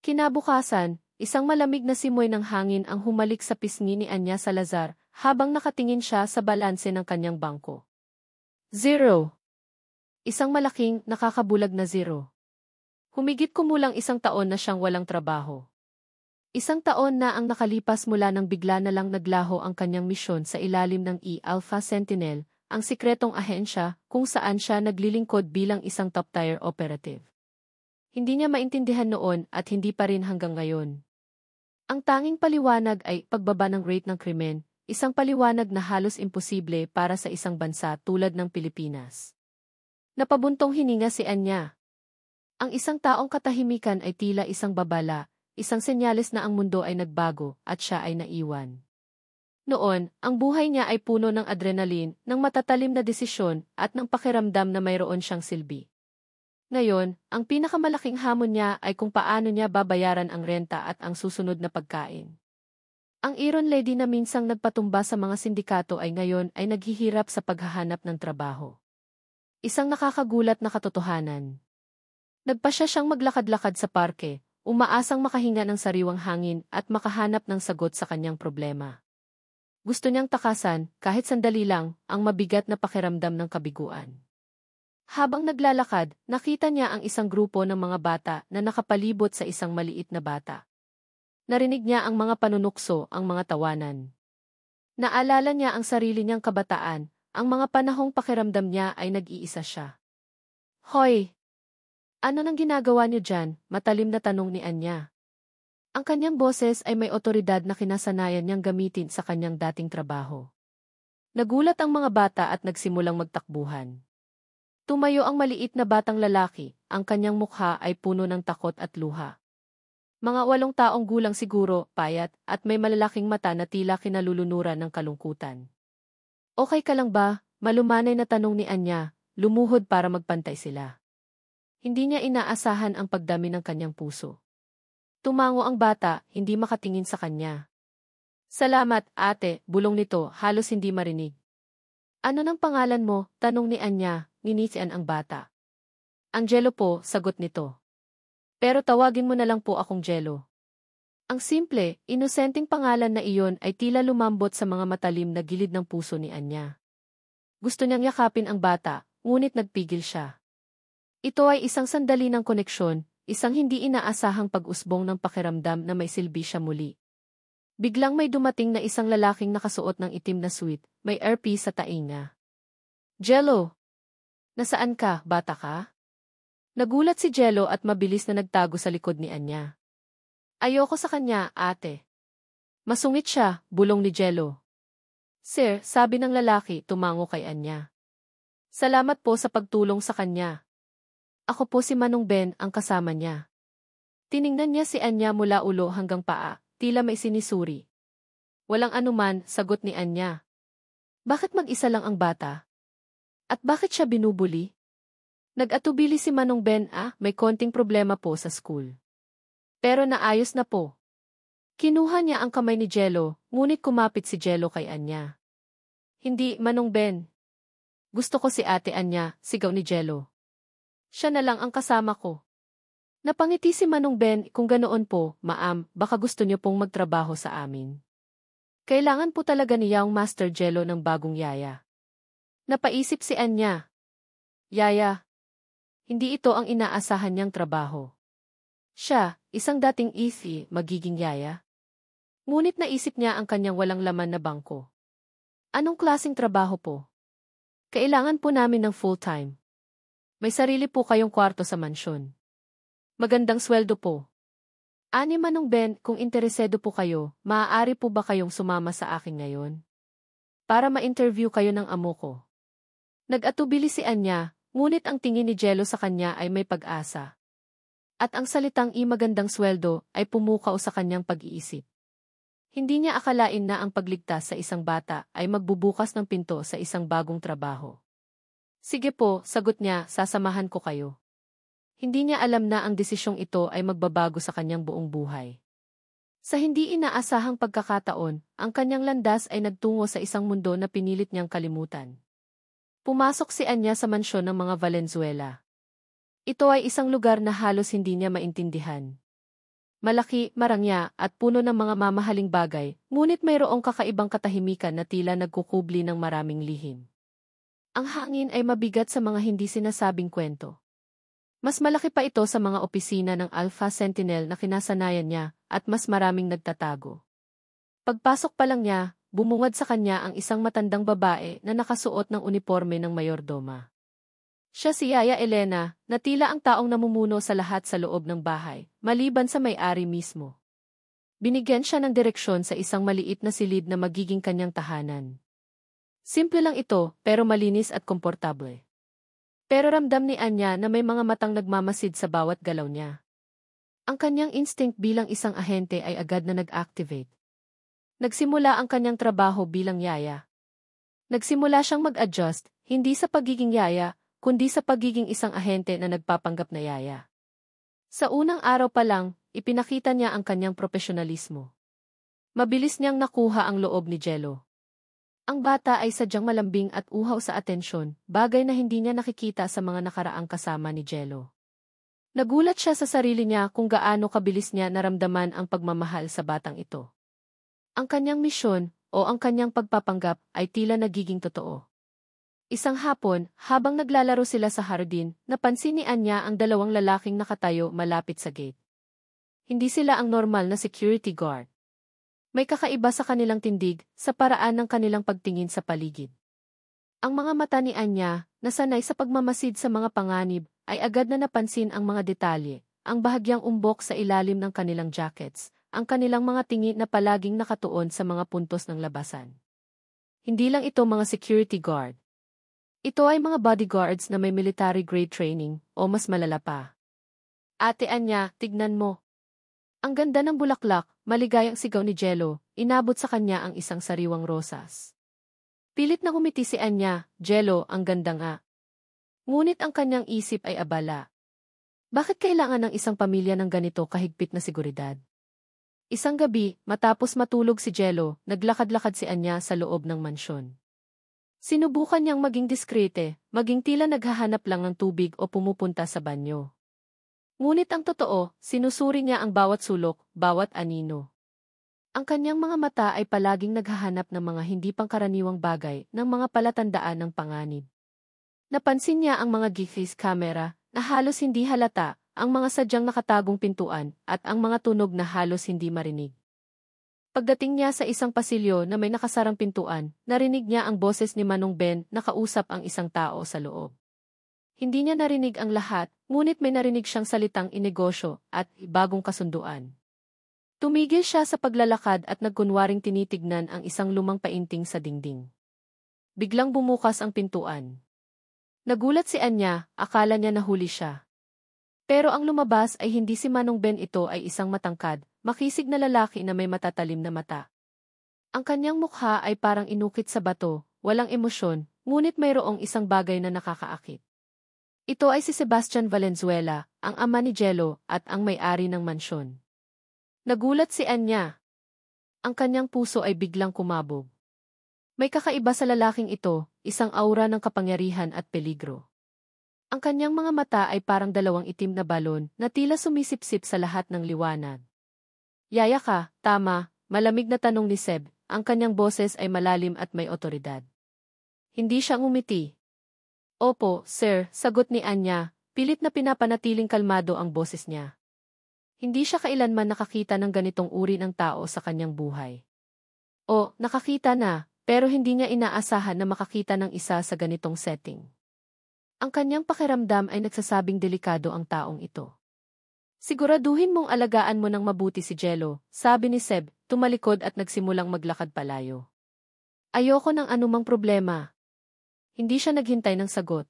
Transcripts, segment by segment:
Kinabukasan, isang malamig na simoy ng hangin ang humalik sa pisngi ni Anya Salazar habang nakatingin siya sa balanse ng kanyang bangko. Zero. Isang malaking, nakakabulag na zero. Humigit kumulang 1 taon na siyang walang trabaho. 1 taon na ang nakalipas mula nang bigla na lang naglaho ang kanyang misyon sa ilalim ng E-Alpha Sentinel, ang sikretong ahensya kung saan siya naglilingkod bilang isang top-tier operative. Hindi niya maintindihan noon at hindi pa rin hanggang ngayon. Ang tanging paliwanag ay pagbaba ng rate ng krimen, isang paliwanag na halos imposible para sa isang bansa tulad ng Pilipinas. Napabuntong hininga si Anya. Ang isang taong katahimikan ay tila isang babala, isang senyales na ang mundo ay nagbago at siya ay naiwan. Noon, ang buhay niya ay puno ng adrenaline, ng matatalim na desisyon at ng pakiramdam na mayroon siyang silbi. Ngayon, ang pinakamalaking hamon niya ay kung paano niya babayaran ang renta at ang susunod na pagkain. Ang Iron Lady na minsang nagpatumba sa mga sindikato ay ngayon ay naghihirap sa paghahanap ng trabaho. Isang nakakagulat na katotohanan. Nagpasya siyang maglakad-lakad sa parke, umaasang makahinga ng sariwang hangin at makahanap ng sagot sa kanyang problema. Gusto niyang takasan, kahit sandali lang, ang mabigat na pakiramdam ng kabiguan. Habang naglalakad, nakita niya ang isang grupo ng mga bata na nakapalibot sa isang maliit na bata. Narinig niya ang mga panunukso, ang mga tawanan. Naalala niya ang sarili niyang kabataan, ang mga panahong pakiramdam niya ay nag-iisa siya. Hoy! Ano nang ginagawa niyo dyan? Matalim na tanong ni Anya. Ang kanyang boses ay may otoridad na kinasanayan niyang gamitin sa kanyang dating trabaho. Nagulat ang mga bata at nagsimulang magtakbuhan. Tumayo ang maliit na batang lalaki, ang kanyang mukha ay puno ng takot at luha. Mga 8 taong gulang siguro, payat, at may malalaking mata na tila kinalulunuran ng kalungkutan. Okay ka lang ba? Malumanay na tanong ni Anya, lumuhod para magpantay sila. Hindi niya inaasahan ang pagdami ng kanyang puso. Tumango ang bata, hindi makatingin sa kanya. Salamat, ate, bulong nito, halos hindi marinig. Ano nang pangalan mo? Tanong ni Anya, nginitian ang bata. Angelo po, sagot nito. Pero tawagin mo na lang po akong Jello. Ang simple, inosenteng pangalan na iyon ay tila lumambot sa mga matalim na gilid ng puso ni Anya. Gusto niyang yakapin ang bata, ngunit nagpigil siya. Ito ay isang sandali ng koneksyon, isang hindi inaasahang pag-usbong ng pakiramdam na may silbi siya muli. Biglang may dumating na isang lalaking nakasuot ng itim na suit, may earpiece sa tainga. Jello! Nasaan ka, bata ka? Nagulat si Jello at mabilis na nagtago sa likod ni Anya. Ayoko sa kanya, ate. Masungit siya, bulong ni Jello. Sir, sabi ng lalaki, tumango kay Anya. Salamat po sa pagtulong sa kanya. Ako po si Manong Ben, ang kasama niya. Tiningnan niya si Anya mula ulo hanggang paa, tila may sinisuri. Walang anuman, sagot ni Anya. Bakit mag-isa lang ang bata? At bakit siya binubuli? Nag-atubili si Manong Ben, may konting problema po sa school. Pero naayos na po. Kinuha niya ang kamay ni Jello, ngunit kumapit si Jello kay Anya. Hindi, Manong Ben. Gusto ko si Ate Anya, sigaw ni Jello. Siya na lang ang kasama ko. Napangiti si Manong Ben, kung ganoon po, ma'am, baka gusto niyo pong magtrabaho sa amin. Kailangan po talaga ni Yaong Master Jello ng bagong yaya. Napaisip si Anya. Yaya. Hindi ito ang inaasahan niyang trabaho. Siya, isang dating easy, magiging yaya. Ngunit naisip niya ang kanyang walang laman na bangko. Anong klaseng trabaho po? Kailangan po namin ng full-time. May sarili po kayong kwarto sa mansyon. Magandang sweldo po. Ani Manong Ben, kung interesado po kayo, maaari po ba kayong sumama sa akin ngayon? Para ma-interview kayo ng amo ko. Nag-atubili si Anya, ngunit ang tingin ni Jello sa kanya ay may pag-asa. At ang salitang magandang sweldo ay pumukaw sa kanyang pag-iisip. Hindi niya akalain na ang pagligtas sa isang bata ay magbubukas ng pinto sa isang bagong trabaho. Sige po, sagot niya, sasamahan ko kayo. Hindi niya alam na ang desisyong ito ay magbabago sa kanyang buong buhay. Sa hindi inaasahang pagkakataon, ang kanyang landas ay nagtungo sa isang mundo na pinilit niyang kalimutan. Pumasok si Anya sa mansyon ng mga Valenzuela. Ito ay isang lugar na halos hindi niya maintindihan. malaki, marangya, at puno ng mga mamahaling bagay, ngunit mayroong kakaibang katahimikan na tila nagkukubli ng maraming lihim. Ang hangin ay mabigat sa mga hindi sinasabing kwento. Mas malaki pa ito sa mga opisina ng Alpha Sentinel na kinasanayan niya, at mas maraming nagtatago. Pagpasok pa lang niya, bumungad sa kanya ang isang matandang babae na nakasuot ng uniforme ng mayordoma. Siya si Yaya Elena, na tila ang taong namumuno sa lahat sa loob ng bahay, maliban sa may-ari mismo. Binigyan siya ng direksyon sa isang maliit na silid na magiging kanyang tahanan. Simple lang ito, pero malinis at komportable. Pero ramdam ni Anya na may mga matang nagmamasid sa bawat galaw niya. Ang kanyang instinct bilang isang ahente ay agad na nag-activate. Nagsimula ang kanyang trabaho bilang yaya. Nagsimula siyang mag-adjust, hindi sa pagiging yaya, kundi sa pagiging isang ahente na nagpapanggap na yaya. Sa unang araw pa lang, ipinakita niya ang kanyang profesionalismo. Mabilis niyang nakuha ang loob ni Jello. Ang bata ay sadyang malambing at uhaw sa atensyon, bagay na hindi niya nakikita sa mga nakaraang kasama ni Jello. Nagulat siya sa sarili niya kung gaano kabilis niya naramdaman ang pagmamahal sa batang ito. Ang kanyang misyon, o ang kanyang pagpapanggap, ay tila nagiging totoo. Isang hapon, habang naglalaro sila sa hardin, napansin ni Anya ang dalawang lalaking nakatayo malapit sa gate. Hindi sila ang normal na security guard. May kakaiba sa kanilang tindig, sa paraan ng kanilang pagtingin sa paligid. Ang mga mata ni Anya, na sanay sa pagmamasid sa mga panganib, ay agad na napansin ang mga detalye, ang bahagyang umbok sa ilalim ng kanilang jackets, ang kanilang mga tingin na palaging nakatuon sa mga puntos ng labasan. Hindi lang ito mga security guard. Ito ay mga bodyguards na may military-grade training, o mas malala pa. Ate Anya, tignan mo. Ang ganda ng bulaklak, maligayang sigaw ni Jello, inabot sa kanya ang isang sariwang rosas. Pilit na ngumiti si Anya, Jello, ang ganda nga. Ngunit ang kanyang isip ay abala. Bakit kailangan ng isang pamilya ng ganito kahigpit na seguridad? Isang gabi, matapos matulog si Jello, naglakad-lakad si Anya sa loob ng mansyon. Sinubukan niyang maging diskrete, maging tila naghahanap lang ng tubig o pumupunta sa banyo. Ngunit ang totoo, sinusuri niya ang bawat sulok, bawat anino. Ang kanyang mga mata ay palaging naghahanap ng mga hindi pangkaraniwang bagay ng mga palatandaan ng panganib. Napansin niya ang mga GIFs camera na halos hindi halata, ang mga sadyang nakatagong pintuan, at ang mga tunog na halos hindi marinig. Pagdating niya sa isang pasilyo na may nakasarang pintuan, narinig niya ang boses ni Manong Ben na kausap ang isang tao sa loob. Hindi niya narinig ang lahat, ngunit may narinig siyang salitang inegosyo at bagong kasunduan. Tumigil siya sa paglalakad at nagkunwaring tinitignan ang isang lumang painting sa dingding. Biglang bumukas ang pintuan. Nagulat si Anya, akala niya nahuli siya. Pero ang lumabas ay hindi si Manong Ben, ito ay isang matangkad, makisig na lalaki na may matatalim na mata. Ang kanyang mukha ay parang inukit sa bato, walang emosyon, ngunit mayroong isang bagay na nakakaakit. Ito ay si Sebastian Valenzuela, ang ama ni Jello at ang may-ari ng mansyon. Nagulat si Anya. Ang kanyang puso ay biglang kumabog. May kakaiba sa lalaking ito, isang aura ng kapangyarihan at peligro. Ang kanyang mga mata ay parang dalawang itim na balon na tila sumisipsip sa lahat ng liwanag. Yaya ka, tama, malamig na tanong ni Seb, ang kanyang boses ay malalim at may otoridad. Hindi siya ngumiti. Opo, sir, sagot ni Anya, pilit na pinapanatiling kalmado ang boses niya. Hindi siya kailanman nakakita ng ganitong uri ng tao sa kanyang buhay. O, nakakita na, pero hindi niya inaasahan na makakita ng isa sa ganitong setting. Ang kanyang pakiramdam ay nagsasabing delikado ang taong ito. Siguraduhin mong alagaan mo ng mabuti si Jello, sabi ni Seb, tumalikod at nagsimulang maglakad palayo. Ayoko ng anumang problema. Hindi siya naghintay ng sagot.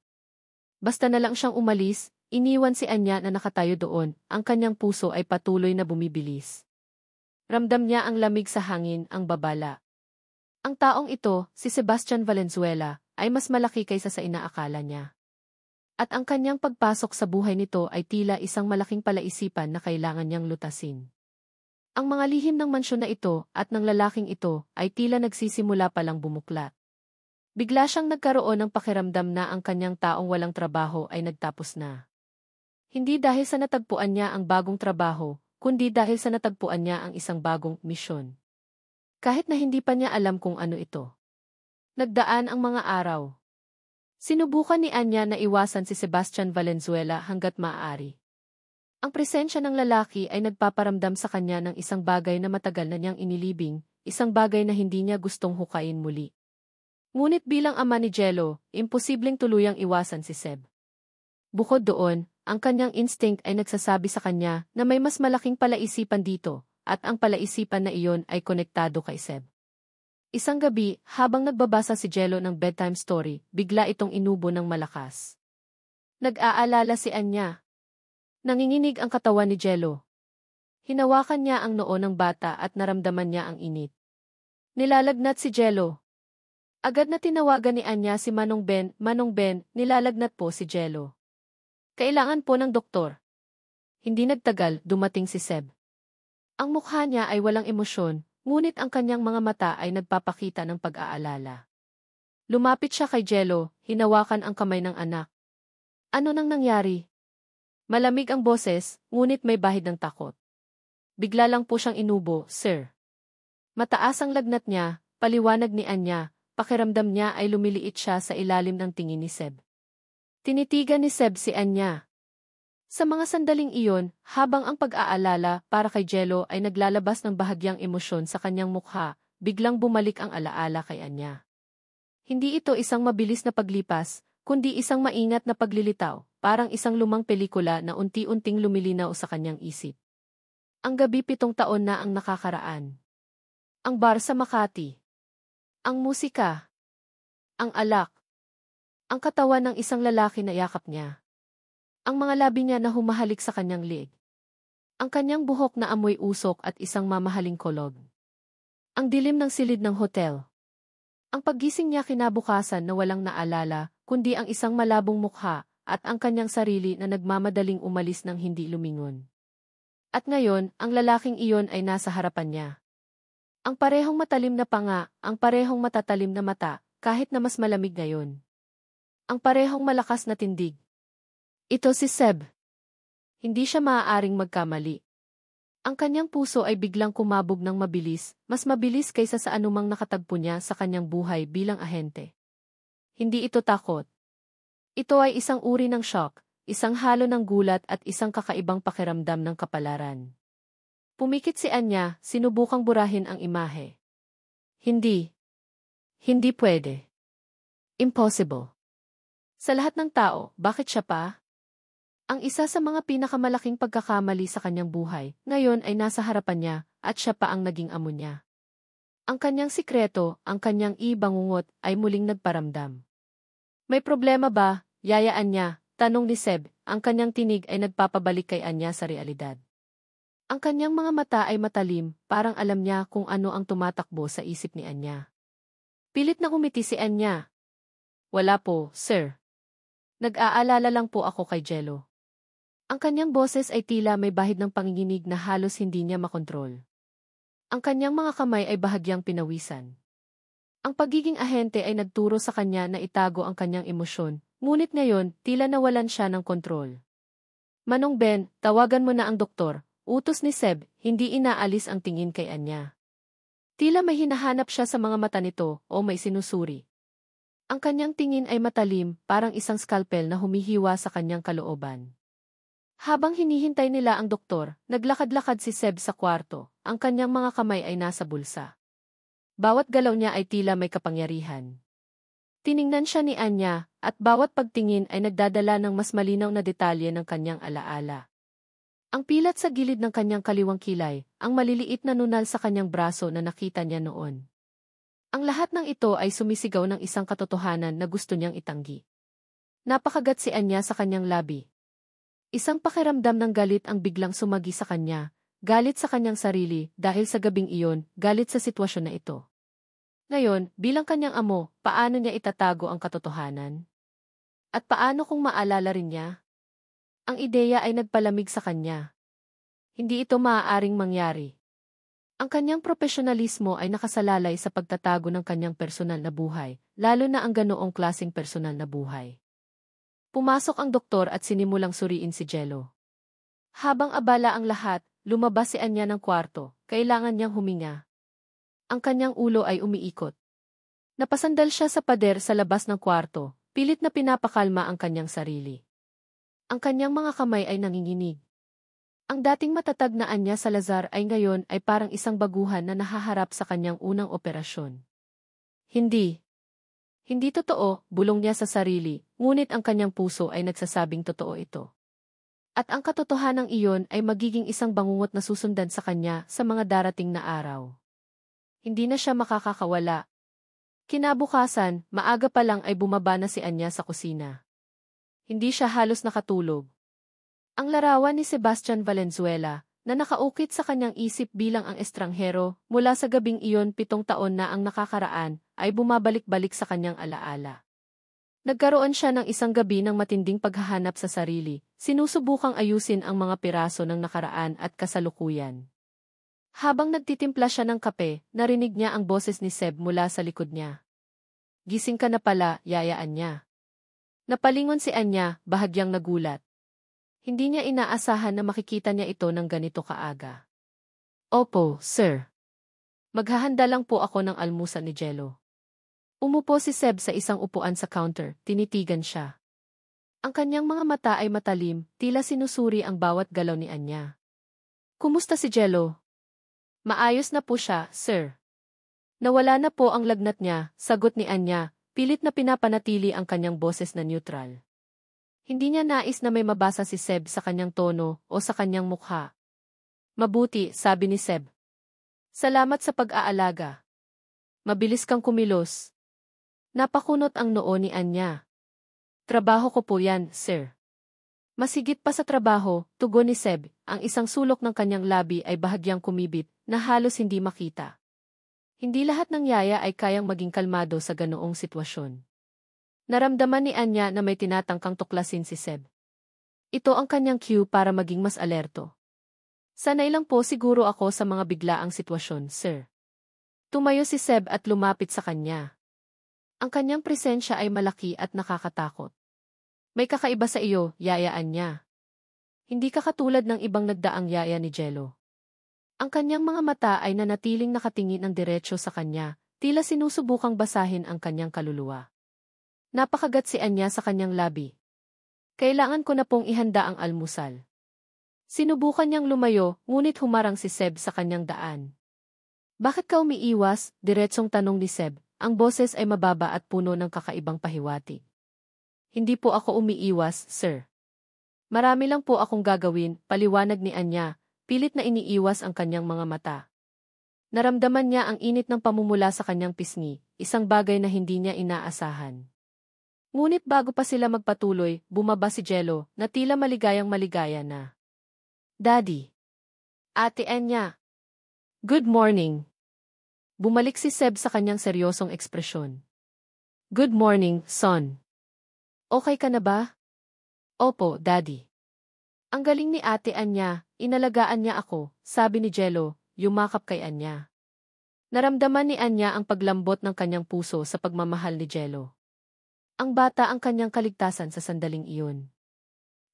Basta na lang siyang umalis, iniwan si Anya na nakatayo doon, ang kanyang puso ay patuloy na bumibilis. Ramdam niya ang lamig sa hangin, ang babala. Ang taong ito, si Sebastian Valenzuela, ay mas malaki kaysa sa inaakala niya. At ang kanyang pagpasok sa buhay nito ay tila isang malaking palaisipan na kailangan niyang lutasin. Ang mga lihim ng mansyon na ito at ng lalaking ito ay tila nagsisimula palang bumuklat. Bigla siyang nagkaroon ng pakiramdam na ang kanyang taong walang trabaho ay nagtapos na. Hindi dahil sa natagpuan niya ang bagong trabaho, kundi dahil sa natagpuan niya ang isang bagong misyon. Kahit na hindi pa niya alam kung ano ito. Nagdaan ang mga araw. Sinubukan ni Anya na iwasan si Sebastian Valenzuela hanggat maaari. Ang presensya ng lalaki ay nagpaparamdam sa kanya ng isang bagay na matagal na niyang inilibing, isang bagay na hindi niya gustong hukayin muli. Ngunit bilang ama ni Jello, imposibleng tuluyang iwasan si Seb. Bukod doon, ang kanyang instinct ay nagsasabi sa kanya na may mas malaking palaisipan dito, at ang palaisipan na iyon ay konektado kay Seb. Isang gabi, habang nagbabasa si Jello ng bedtime story, bigla itong inubo ng malakas. Nag-aalala si Anya. Nanginginig ang katawan ni Jello. Hinawakan niya ang noo ng bata at naramdaman niya ang init. Nilalagnat si Jello. Agad na tinawagan ni Anya si Manong Ben. Manong Ben, nilalagnat po si Jello. Kailangan po ng doktor. Hindi nagtagal, dumating si Seb. Ang mukha niya ay walang emosyon, ngunit ang kanyang mga mata ay nagpapakita ng pag-aalala. Lumapit siya kay Jello, hinawakan ang kamay ng anak. Ano nang nangyari? Malamig ang boses, ngunit may bahid ng takot. Bigla lang po siyang inubo, sir. Mataas ang lagnat niya, paliwanag ni Anya, pakiramdam niya ay lumiliit siya sa ilalim ng tingin ni Seb. Tinitigan ni Seb si Anya. Sa mga sandaling iyon, habang ang pag-aalala para kay Jello ay naglalabas ng bahagyang emosyon sa kanyang mukha, biglang bumalik ang alaala kay Anya. Hindi ito isang mabilis na paglipas, kundi isang maingat na paglilitaw, parang isang lumang pelikula na unti-unting lumilinaw sa kanyang isip. Ang gabi 7 taon na ang nakakaraan. Ang bar sa Makati. Ang musika. Ang alak. Ang katawan ng isang lalaki na yakap niya. Ang mga labi niya na humahalik sa kanyang liig. Ang kanyang buhok na amoy usok at isang mamahaling kolog. Ang dilim ng silid ng hotel. Ang paggising niya kinabukasan na walang naalala, kundi ang isang malabong mukha, at ang kanyang sarili na nagmamadaling umalis ng hindi lumingon. At ngayon, ang lalaking iyon ay nasa harapan niya. Ang parehong matalim na panga, ang parehong matatalim na mata, kahit na mas malamig ngayon. Ang parehong malakas na tindig. Ito si Seb. Hindi siya maaaring magkamali. Ang kanyang puso ay biglang kumabog ng mabilis, mas mabilis kaysa sa anumang nakatagpo niya sa kanyang buhay bilang ahente. Hindi ito takot. Ito ay isang uri ng shock, isang halo ng gulat at isang kakaibang pakiramdam ng kapalaran. Pumikit si Anya, sinubukang burahin ang imahe. Hindi. Hindi pwede. Impossible. Sa lahat ng tao, bakit siya pa? Ang isa sa mga pinakamalaking pagkakamali sa kanyang buhay, ngayon ay nasa harapan niya, at siya pa ang naging amo niya. Ang kanyang sikreto, ang kanyang ibangungot, ay muling nagparamdam. May problema ba, yayaan niya? Tanong ni Seb, ang kanyang tinig ay nagpapabalik kay Anya sa realidad. Ang kanyang mga mata ay matalim, parang alam niya kung ano ang tumatakbo sa isip ni Anya. Pilit na umiti si Anya. Wala po, sir. Nag-aalala lang po ako kay Jello. Ang kanyang boses ay tila may bahid ng panginginig na halos hindi niya makontrol. Ang kanyang mga kamay ay bahagyang pinawisan. Ang pagiging ahente ay nagturo sa kanya na itago ang kanyang emosyon, ngunit ngayon, tila nawalan siya ng kontrol. Manong Ben, tawagan mo na ang doktor, utos ni Seb, hindi inaalis ang tingin kay Anya. Tila may hinahanap siya sa mga mata nito o may sinusuri. Ang kanyang tingin ay matalim, parang isang skalpel na humihiwa sa kanyang kalooban. Habang hinihintay nila ang doktor, naglakad-lakad si Seb sa kwarto, ang kanyang mga kamay ay nasa bulsa. Bawat galaw niya ay tila may kapangyarihan. Tiningnan siya ni Anya, at bawat pagtingin ay nagdadala ng mas malinaw na detalye ng kanyang alaala. Ang pilat sa gilid ng kanyang kaliwang kilay, ang maliliit na nunal sa kanyang braso na nakita niya noon. Ang lahat ng ito ay sumisigaw ng isang katotohanan na gusto niyang itanggi. Napakagat si Anya sa kanyang labi. Isang pakiramdam ng galit ang biglang sumagi sa kanya, galit sa kanyang sarili dahil sa gabing iyon, galit sa sitwasyon na ito. Ngayon, bilang kanyang amo, paano niya itatago ang katotohanan? At paano kung maalala rin niya? Ang ideya ay nagpalamig sa kanya. Hindi ito maaaring mangyari. Ang kanyang profesionalismo ay nakasalalay sa pagtatago ng kanyang personal na buhay, lalo na ang ganoong klaseng personal na buhay. Pumasok ang doktor at sinimulang suriin si Jello. Habang abala ang lahat, lumabas si Anya ng kwarto, kailangan niyang huminga. Ang kanyang ulo ay umiikot. Napasandal siya sa pader sa labas ng kwarto, pilit na pinapakalma ang kanyang sarili. Ang kanyang mga kamay ay nanginginig. Ang dating matatag na Anya Salazar ay ngayon ay parang isang baguhan na nahaharap sa kanyang unang operasyon. Hindi. Hindi totoo, bulong niya sa sarili, ngunit ang kanyang puso ay nagsasabing totoo ito. At ang katotohanan iyon ay magiging isang bangungot na susundan sa kanya sa mga darating na araw. Hindi na siya makakakawala. Kinabukasan, maaga pa lang ay bumaba na si Anya sa kusina. Hindi siya halos nakatulog. Ang larawan ni Sebastian Valenzuela, na nakaukit sa kanyang isip bilang ang estranghero, mula sa gabing iyon 7 taon na ang nakakaraan, ay bumabalik-balik sa kanyang alaala. Nagkaroon siya ng isang gabi ng matinding paghahanap sa sarili, sinusubukang ayusin ang mga piraso ng nakaraan at kasalukuyan. Habang nagtitimpla siya ng kape, narinig niya ang boses ni Seb mula sa likod niya. Gising ka na pala, yayaan niya. Napalingon si Anya, bahagyang nagulat. Hindi niya inaasahan na makikita niya ito ng ganito kaaga. Opo, sir. Maghahanda lang po ako ng almusal ni Jello. Umupo si Seb sa isang upuan sa counter, tinitigan siya. Ang kanyang mga mata ay matalim, tila sinusuri ang bawat galaw ni Anya. Kumusta si Jello? Maayos na po siya, sir. Nawala na po ang lagnat niya, sagot ni Anya, pilit na pinapanatili ang kanyang boses na neutral. Hindi niya nais na may mabasa si Seb sa kanyang tono o sa kanyang mukha. Mabuti, sabi ni Seb. Salamat sa pag-aalaga. Mabilis kang kumilos. Napakunot ang noo ni Anya. Trabaho ko po yan, sir. Masigit pa sa trabaho, tugon ni Seb, ang isang sulok ng kanyang labi ay bahagyang kumibit, na halos hindi makita. Hindi lahat ng yaya ay kayang maging kalmado sa ganoong sitwasyon. Naramdaman ni Anya na may tinatangkang tuklasin si Seb. Ito ang kanyang cue para maging mas alerto. Sanay lang po siguro ako sa mga biglaang sitwasyon, sir. Tumayo si Seb at lumapit sa kanya. Ang kanyang presensya ay malaki at nakakatakot. May kakaiba sa iyo, yayaan niya. Hindi ka katulad ng ibang nagdaang yaya ni Jello. Ang kanyang mga mata ay nanatiling nakatingin ng diretso sa kanya, tila sinusubukang basahin ang kanyang kaluluwa. Napakagat si Anya sa kanyang labi. Kailangan ko na pong ihanda ang almusal. Sinubukan niyang lumayo, ngunit humarang si Seb sa kanyang daan. Bakit ka umiiwas? Diretsong tanong ni Seb. Ang boses ay mababa at puno ng kakaibang pahiwatig. Hindi po ako umiiwas, sir. Marami lang po akong gagawin, paliwanag ni Anya, pilit na iniiwas ang kanyang mga mata. Naramdaman niya ang init ng pamumula sa kanyang pisngi, isang bagay na hindi niya inaasahan. Ngunit bago pa sila magpatuloy, bumaba si Jello, na tila maligayang-maligaya na. Daddy. Ate Anya. Good morning. Bumalik si Seb sa kanyang seryosong ekspresyon. Good morning, son. Okay ka na ba? Opo, Daddy. Ang galing ni Ate Anya, inalagaan niya ako, sabi ni Jello, yumakap kay Anya. Naramdaman ni Anya ang paglambot ng kanyang puso sa pagmamahal ni Jello. Ang bata ang kanyang kaligtasan sa sandaling iyon.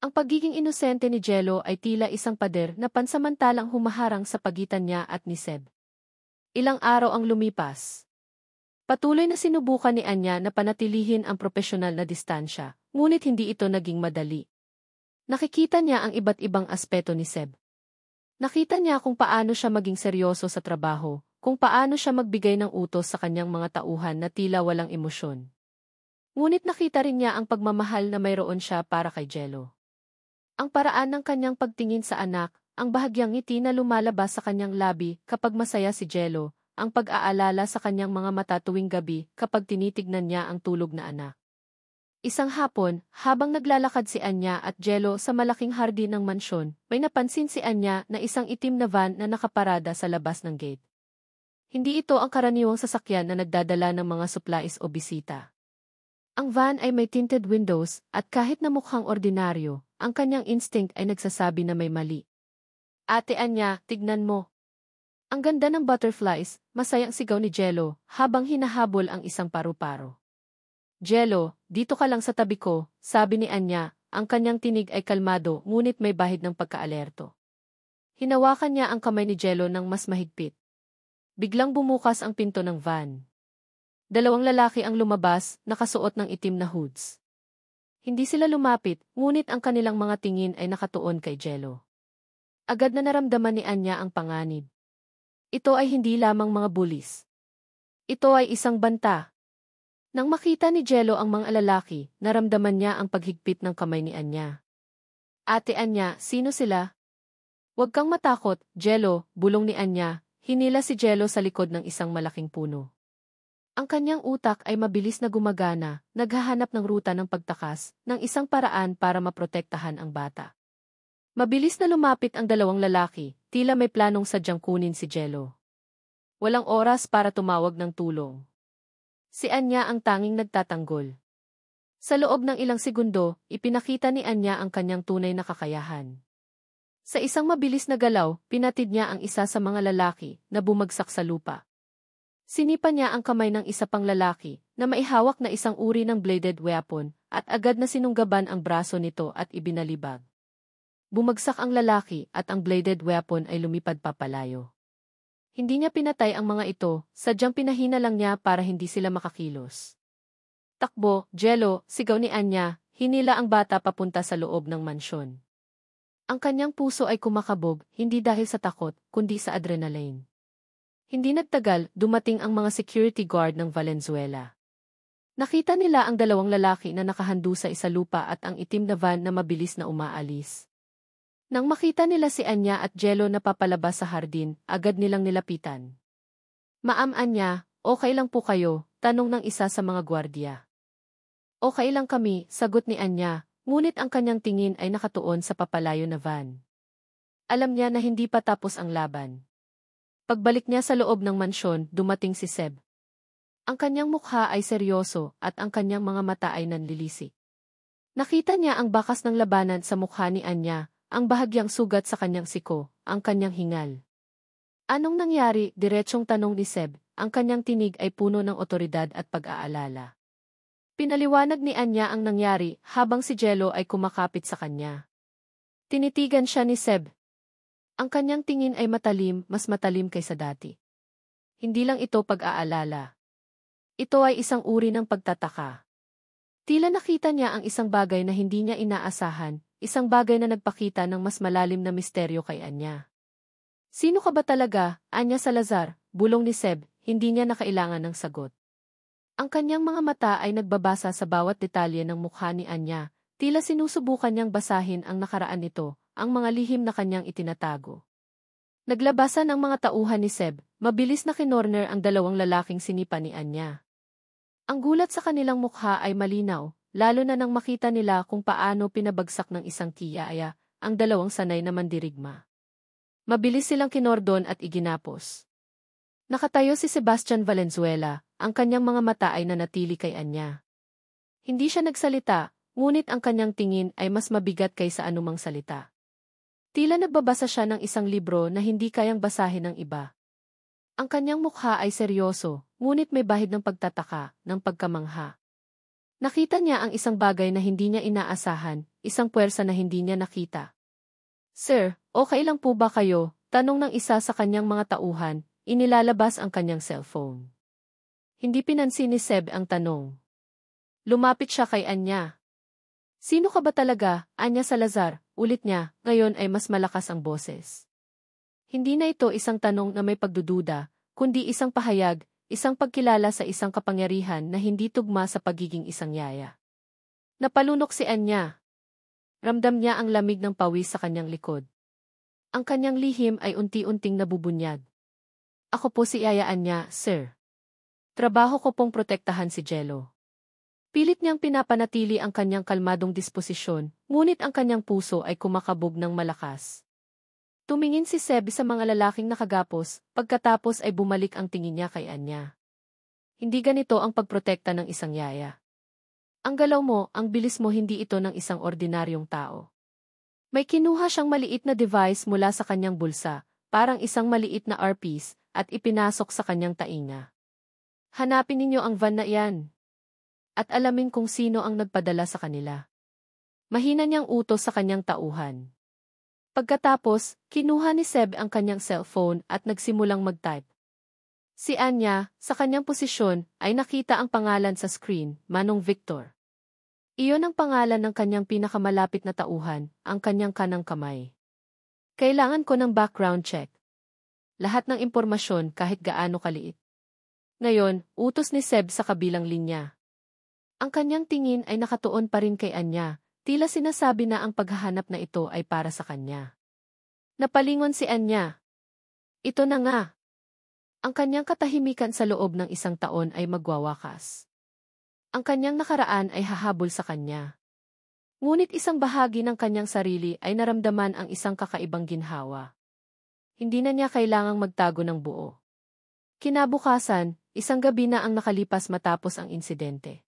Ang pagiging inosente ni Jello ay tila isang pader na pansamantalang humaharang sa pagitan niya at ni Seb. Ilang araw ang lumipas. Patuloy na sinubukan ni Anya na panatilihin ang propesyonal na distansya, ngunit hindi ito naging madali. Nakikita niya ang iba't ibang aspeto ni Seb. Nakita niya kung paano siya maging seryoso sa trabaho, kung paano siya magbigay ng utos sa kanyang mga tauhan na tila walang emosyon. Ngunit nakita rin niya ang pagmamahal na mayroon siya para kay Jello. Ang paraan ng kanyang pagtingin sa anak, ang bahagyang ngiti na lumalabas sa kanyang labi kapag masaya si Jello, ang pag-aalala sa kanyang mga mata tuwing gabi kapag tinitignan niya ang tulog na anak. Isang hapon, habang naglalakad si Anya at Jello sa malaking hardin ng mansyon, may napansin si Anya na isang itim na van na nakaparada sa labas ng gate. Hindi ito ang karaniwang sasakyan na nagdadala ng mga supplies o bisita. Ang van ay may tinted windows at kahit na mukhang ordinaryo, ang kanyang instinct ay nagsasabi na may mali. Ate Anya, tignan mo. Ang ganda ng butterflies, masayang sigaw ni Jello habang hinahabol ang isang paru-paro. Jello, dito ka lang sa tabi ko, sabi ni Anya, ang kanyang tinig ay kalmado ngunit may bahid ng pagkaalerto. Hinawakan niya ang kamay ni Jello ng mas mahigpit. Biglang bumukas ang pinto ng van. Dalawang lalaki ang lumabas, nakasuot ng itim na hoods. Hindi sila lumapit, ngunit ang kanilang mga tingin ay nakatuon kay Jello. Agad na naramdaman ni Anya ang panganib. Ito ay hindi lamang mga bulis. Ito ay isang banta. Nang makita ni Jello ang mga lalaki, naramdaman niya ang paghigpit ng kamay ni Anya. Ate Anya, sino sila? Huwag kang matakot, Jello, bulong ni Anya. Hinila si Jello sa likod ng isang malaking puno. Ang kanyang utak ay mabilis na gumagana, naghahanap ng ruta ng pagtakas, ng isang paraan para maprotektahan ang bata. Mabilis na lumapit ang dalawang lalaki, tila may planong sadyang kunin si Jello. Walang oras para tumawag ng tulong. Si Anya ang tanging nagtatanggol. Sa loob ng ilang segundo, ipinakita ni Anya ang kanyang tunay na kakayahan. Sa isang mabilis na galaw, pinatid niya ang isa sa mga lalaki na bumagsak sa lupa. Sinipa niya ang kamay ng isa pang lalaki na maihawak na isang uri ng bladed weapon at agad na sinunggaban ang braso nito at ibinalibag. Bumagsak ang lalaki at ang bladed weapon ay lumipad papalayo. Hindi niya pinatay ang mga ito, sadyang pinahina lang niya para hindi sila makakilos. Takbo, Jello, sigaw ni Anya, hinila ang bata papunta sa loob ng mansyon. Ang kanyang puso ay kumakabog, hindi dahil sa takot, kundi sa adrenaline. Hindi nagtagal, dumating ang mga security guard ng Valenzuela. Nakita nila ang dalawang lalaki na nakahandu sa isalupa at ang itim na van na mabilis na umaalis. Nang makita nila si Anya at Jello na papalabas sa hardin, agad nilang nilapitan. Ma'am Anya, okay lang po kayo? Tanong ng isa sa mga gwardiya. Okay lang kami, sagot ni Anya. Ngunit ang kanyang tingin ay nakatuon sa papalayo na van. Alam niya na hindi pa tapos ang laban. Pagbalik niya sa loob ng mansyon, dumating si Seb. Ang kanyang mukha ay seryoso at ang kanyang mga mata ay nanlilisik. Nakita niya ang bakas ng labanan sa mukha ni Anya, ang bahagyang sugat sa kanyang siko, ang kanyang hingal. Anong nangyari? Diretsong tanong ni Seb, ang kanyang tinig ay puno ng otoridad at pag-aalala. Pinaliwanag ni Anya ang nangyari habang si Jello ay kumakapit sa kanya. Tinitigan siya ni Seb. Ang kanyang tingin ay matalim, mas matalim kaysa dati. Hindi lang ito pag-aalala. Ito ay isang uri ng pagtataka. Tila nakita niya ang isang bagay na hindi niya inaasahan, isang bagay na nagpakita ng mas malalim na misteryo kay Anya. Sino ka ba talaga, Anya Salazar? Bulong ni Seb, hindi niya nakailangan ng sagot. Ang kanyang mga mata ay nagbabasa sa bawat detalye ng mukha ni Anya, tila sinusubukan niyang basahin ang nakaraan nito, ang mga lihim na kanyang itinatago. Naglabasan ang mga tauhan ni Seb, mabilis na kinorner ang dalawang lalaking sinipa ni Anya. Ang gulat sa kanilang mukha ay malinaw, lalo na nang makita nila kung paano pinabagsak ng isang tiyaya ang dalawang sanay na mandirigma. Mabilis silang kinordon at iginapos. Nakatayo si Sebastian Valenzuela, ang kanyang mga mata ay nanatili kay Anya. Hindi siya nagsalita, ngunit ang kanyang tingin ay mas mabigat kaysa anumang salita. Tila nagbabasa siya ng isang libro na hindi kayang basahin ng iba. Ang kanyang mukha ay seryoso, ngunit may bahid ng pagtataka, ng pagkamangha. Nakita niya ang isang bagay na hindi niya inaasahan, isang puwersa na hindi niya nakita. Sir, okay lang po ba kayo? Tanong ng isa sa kanyang mga tauhan, inilalabas ang kanyang cellphone. Hindi pinansin ni Seb ang tanong. Lumapit siya kay Anya. Sino ka ba talaga, Anya Salazar? Ulit niya, ngayon ay mas malakas ang boses. Hindi na ito isang tanong na may pagdududa, kundi isang pahayag, isang pagkilala sa isang kapangyarihan na hindi tugma sa pagiging isang yaya. Napalunok si Anya. Ramdam niya ang lamig ng pawis sa kanyang likod. Ang kanyang lihim ay unti-unting nabubunyag. Ako po si Yaya Anya, sir. Trabaho ko pong protektahan si Jello. Pilit niyang pinapanatili ang kanyang kalmadong disposisyon, ngunit ang kanyang puso ay kumakabog ng malakas. Tumingin si Seb sa mga lalaking nakagapos, pagkatapos ay bumalik ang tingin niya kay Anya. Hindi ganito ang pagprotekta ng isang yaya. Ang galaw mo, ang bilis mo, hindi ito ng isang ordinaryong tao. May kinuha siyang maliit na device mula sa kanyang bulsa, parang isang maliit na earpiece, at ipinasok sa kanyang tainga. Hanapin ninyo ang van na iyan. At alamin kung sino ang nagpadala sa kanila. Mahina niyang utos sa kanyang tauhan. Pagkatapos, kinuha ni Seb ang kanyang cellphone at nagsimulang mag-type. Si Anya, sa kanyang posisyon, ay nakita ang pangalan sa screen, Manong Victor. Iyon ang pangalan ng kanyang pinakamalapit na tauhan, ang kanyang kanang kamay. Kailangan ko ng background check. Lahat ng impormasyon kahit gaano kaliit. Ngayon, utos ni Seb sa kabilang linya. Ang kanyang tingin ay nakatuon pa rin kay Anya, tila sinasabi na ang paghahanap na ito ay para sa kanya. Napalingon si Anya. Ito na nga. Ang kanyang katahimikan sa loob ng isang taon ay magwawakas. Ang kanyang nakaraan ay hahabol sa kanya. Ngunit isang bahagi ng kanyang sarili ay naramdaman ang isang kakaibang ginhawa. Hindi na niya kailangang magtago ng buo. Kinabukasan, isang gabi na ang nakalipas matapos ang insidente.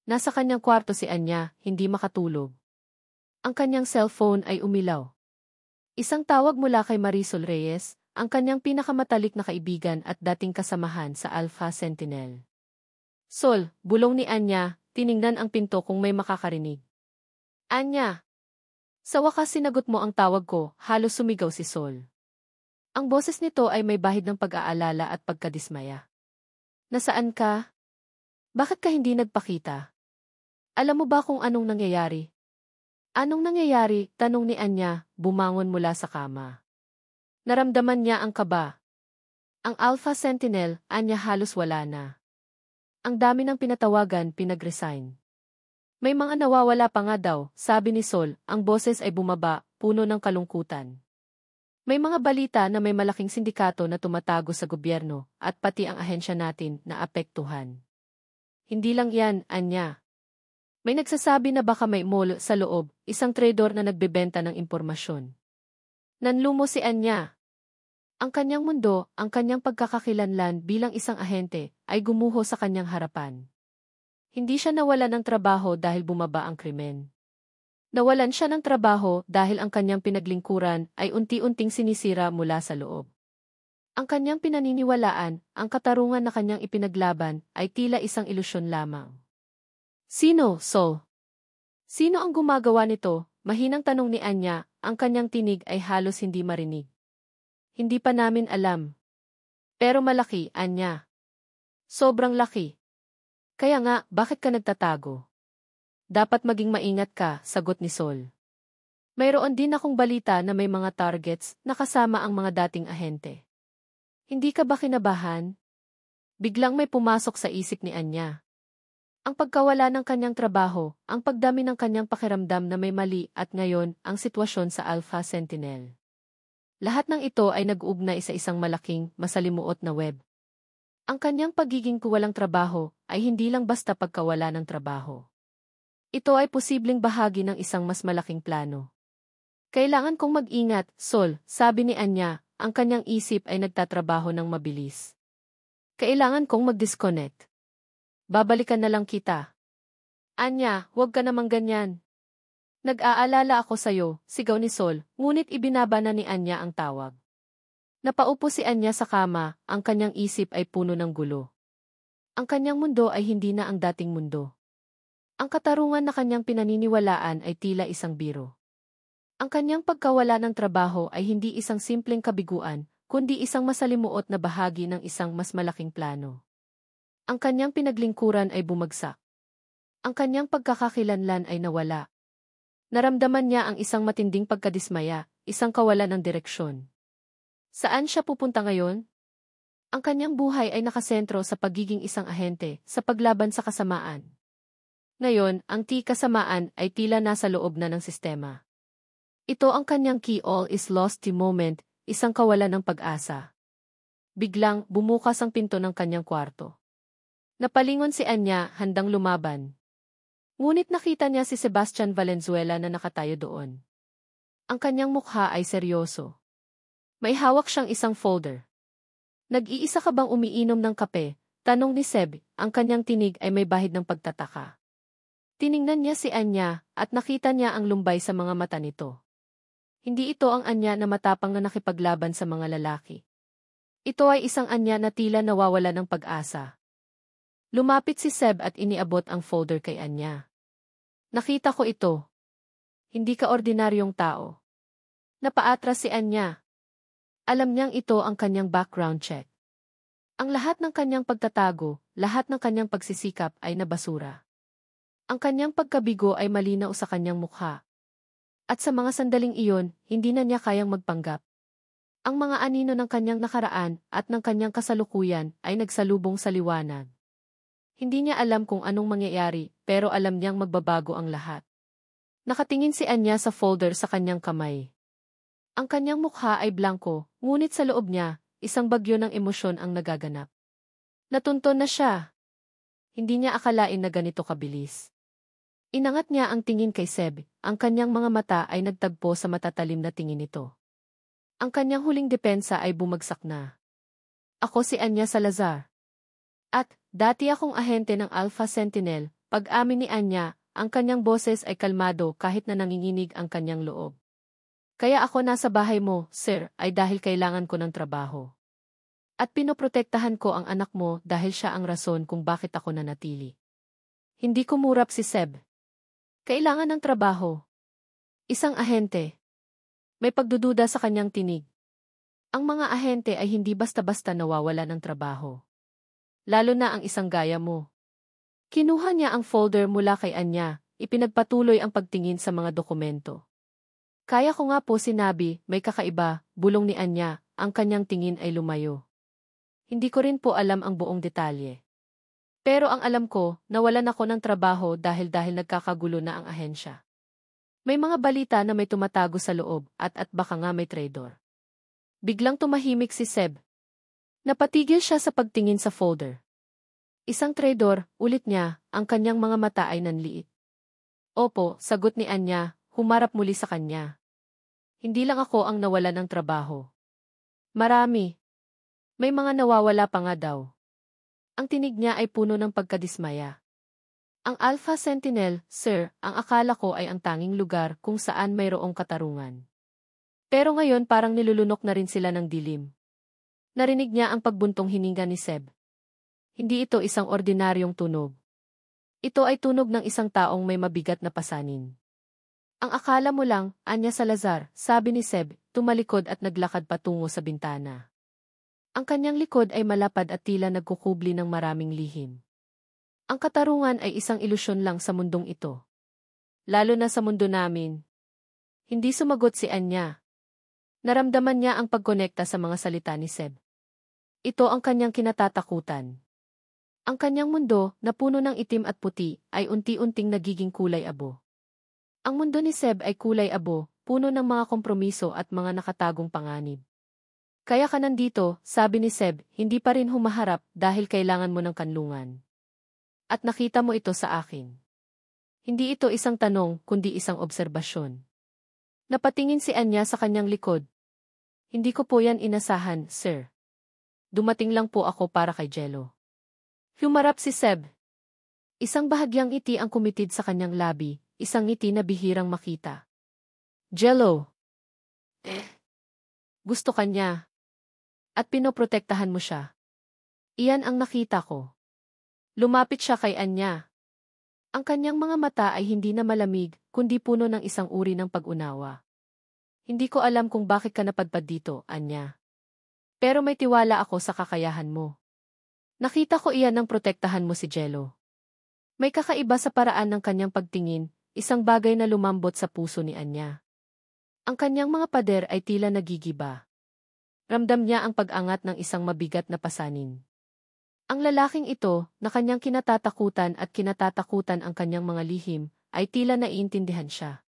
Nasa kanyang kwarto si Anya, hindi makatulog. Ang kanyang cellphone ay umilaw. Isang tawag mula kay Marisol Reyes, ang kanyang pinakamatalik na kaibigan at dating kasamahan sa Alpha Sentinel. Sol, bulong ni Anya, tiningnan ang pinto kung may makakarinig. Anya! Sa wakas sinagot mo ang tawag ko, halos sumigaw si Sol. Ang boses nito ay may bahid ng pag-aalala at pagkadismaya. Nasaan ka? Bakit ka hindi nagpakita? Alam mo ba kung anong nangyayari? Anong nangyayari? Tanong ni Anya, bumangon mula sa kama. Naramdaman niya ang kaba. Ang Alpha Sentinel, Anya halos wala na. Ang dami ng pinatawagan, pinag-resign. May mga nawawala pa nga daw, sabi ni Sol, ang boses ay bumaba, puno ng kalungkutan. May mga balita na may malaking sindikato na tumatago sa gobyerno, at pati ang ahensya natin na apektuhan. Hindi lang yan, Anya. May nagsasabi na baka may mole sa loob, isang trader na nagbebenta ng impormasyon. Nanlumo si Anya. Ang kanyang mundo, ang kanyang pagkakakilanlan bilang isang ahente, ay gumuho sa kanyang harapan. Hindi siya nawala ng trabaho dahil bumaba ang krimen. Nawalan siya ng trabaho dahil ang kanyang pinaglingkuran ay unti-unting sinisira mula sa loob. Ang kanyang pinaniniwalaan, ang katarungan na kanyang ipinaglaban, ay tila isang ilusyon lamang. Sino, Sol? Sino ang gumagawa nito? Mahinang tanong ni Anya, ang kanyang tinig ay halos hindi marinig. Hindi pa namin alam. Pero malaki, Anya. Sobrang laki. Kaya nga, bakit ka nagtatago? Dapat maging maingat ka, sagot ni Sol. Mayroon din akong balita na may mga targets na kasama ang mga dating ahente. Hindi ka ba kinabahan? Biglang may pumasok sa isip ni Anya. Ang pagkawala ng kanyang trabaho, ang pagdami ng kanyang pakiramdam na may mali at ngayon ang sitwasyon sa Alpha Sentinel. Lahat ng ito ay nag-uugnay sa isang malaking, masalimuot na web. Ang kanyang pagiging kuwalang trabaho ay hindi lang basta pagkawala ng trabaho. Ito ay posibleng bahagi ng isang mas malaking plano. Kailangan kong mag-ingat, Sol, sabi ni Anya, ang kanyang isip ay nagtatrabaho ng mabilis. Kailangan kong mag-disconnect. Babalikan na lang kita. Anya, huwag ka namang ganyan. Nag-aalala ako sa'yo, sigaw ni Sol, ngunit ibinaba na ni Anya ang tawag. Napaupo si Anya sa kama, ang kanyang isip ay puno ng gulo. Ang kanyang mundo ay hindi na ang dating mundo. Ang katarungan na kanyang pinaniniwalaan ay tila isang biro. Ang kanyang pagkawala ng trabaho ay hindi isang simpleng kabiguan, kundi isang masalimuot na bahagi ng isang mas malaking plano. Ang kanyang pinaglingkuran ay bumagsak. Ang kanyang pagkakakilanlan ay nawala. Naramdaman niya ang isang matinding pagkadismaya, isang kawalan ng direksyon. Saan siya pupunta ngayon? Ang kanyang buhay ay nakasentro sa pagiging isang ahente, sa paglaban sa kasamaan. Ngayon, ang kasamaan ay tila nasa loob na ng sistema. Ito ang kanyang key all is lost moment, isang kawalan ng pag-asa. Biglang, bumukas ang pinto ng kanyang kwarto. Napalingon si Anya, handang lumaban. Ngunit nakita niya si Sebastian Valenzuela na nakatayo doon. Ang kanyang mukha ay seryoso. May hawak siyang isang folder. Nag-iisa ka bang umiinom ng kape? Tanong ni Seb, ang kanyang tinig ay may bahid ng pagtataka. Tiningnan niya si Anya at nakita niya ang lumbay sa mga mata nito. Hindi ito ang Anya na matapang na nakipaglaban sa mga lalaki. Ito ay isang Anya na tila nawawala ng pag-asa. Lumapit si Seb at iniabot ang folder kay Anya. Nakita ko ito. Hindi ka ordinaryong tao. Napaatras si Anya. Alam niyang ito ang kanyang background check. Ang lahat ng kanyang pagtatago, lahat ng kanyang pagsisikap ay nabasura. Ang kanyang pagkabigo ay malinaw sa kanyang mukha. At sa mga sandaling iyon, hindi na niya kayang magpanggap. Ang mga anino ng kanyang nakaraan at ng kanyang kasalukuyan ay nagsalubong sa liwanag. Hindi niya alam kung anong mangyayari, pero alam niyang magbabago ang lahat. Nakatingin si Anya sa folder sa kanyang kamay. Ang kanyang mukha ay blanko, ngunit sa loob niya, isang bagyo ng emosyon ang nagaganap. Natunton na siya. Hindi niya akalain na ganito kabilis. Inangat niya ang tingin kay Seb, ang kanyang mga mata ay nagtagpo sa matatalim na tingin nito. Ang kanyang huling depensa ay bumagsak na. Ako si Anya Salazar. At, dati akong ahente ng Alpha Sentinel, pag-amin ni Anya, ang kanyang boses ay kalmado kahit na nanginginig ang kanyang loob. Kaya ako nasa bahay mo, sir, ay dahil kailangan ko ng trabaho. At pinoprotektahan ko ang anak mo dahil siya ang rason kung bakit ako nanatili. Hindi kumurap si Seb. Kailangan ng trabaho. Isang ahente. May pagdududa sa kanyang tinig. Ang mga ahente ay hindi basta-basta nawawala ng trabaho. Lalo na ang isang gaya mo. Kinuha niya ang folder mula kay Anya, ipinagpatuloy ang pagtingin sa mga dokumento. Kaya ko nga po sinabi, may kakaiba, bulong ni Anya, ang kanyang tingin ay lumayo. Hindi ko rin po alam ang buong detalye. Pero ang alam ko, nawalan ako ng trabaho dahil nagkakagulo na ang ahensya. May mga balita na may tumatago sa loob at baka nga may traidor. Biglang tumahimik si Seb. Napatigil siya sa pagtingin sa folder. Isang traidor, ulit niya, ang kanyang mga mata ay nanliit. Opo, sagot ni Anya, humarap muli sa kanya. Hindi lang ako ang nawalan ng trabaho. Marami. May mga nawawala pa nga daw. Ang tinig niya ay puno ng pagkadismaya. Ang Alpha Sentinel, sir, ang akala ko ay ang tanging lugar kung saan mayroong katarungan. Pero ngayon parang nilulunok na rin sila ng dilim. Narinig niya ang pagbuntong hininga ni Seb. Hindi ito isang ordinaryong tunog. Ito ay tunog ng isang taong may mabigat na pasanin. Ang akala mo lang, Anya Salazar, sabi ni Seb, tumalikod at naglakad patungo sa bintana. Ang kanyang likod ay malapad at tila nagkukubli ng maraming lihim. Ang katarungan ay isang ilusyon lang sa mundong ito. Lalo na sa mundo namin. Hindi sumagot si Anya. Naramdaman niya ang pagkonekta sa mga salita ni Seb. Ito ang kanyang kinatatakutan. Ang kanyang mundo, na puno ng itim at puti, ay unti-unting nagiging kulay abo. Ang mundo ni Seb ay kulay abo, puno ng mga kompromiso at mga nakatagong panganib. Kaya ka nandito, sabi ni Seb, hindi pa rin humaharap dahil kailangan mo ng kanlungan. At nakita mo ito sa akin. Hindi ito isang tanong, kundi isang obserbasyon. Napatingin si Anya sa kanyang likod. Hindi ko po yan inasahan, sir. Dumating lang po ako para kay Jello. Humarap si Seb. Isang bahagyang ngiti ang kumitid sa kanyang labi, isang ngiti na bihirang makita. Jello. Gusto ka niya. At pinoprotektahan mo siya. Iyan ang nakita ko. Lumapit siya kay Anya. Ang kanyang mga mata ay hindi na malamig, kundi puno ng isang uri ng pag-unawa. Hindi ko alam kung bakit ka napadpad dito, Anya. Pero may tiwala ako sa kakayahan mo. Nakita ko iyan ng protektahan mo si Jello. May kakaiba sa paraan ng kanyang pagtingin, isang bagay na lumambot sa puso ni Anya. Ang kanyang mga pader ay tila nagigiba. Ramdam niya ang pag-angat ng isang mabigat na pasanin. Ang lalaking ito, na kanyang kinatatakutan at kinatatakutan ang kanyang mga lihim, ay tila naiintindihan siya.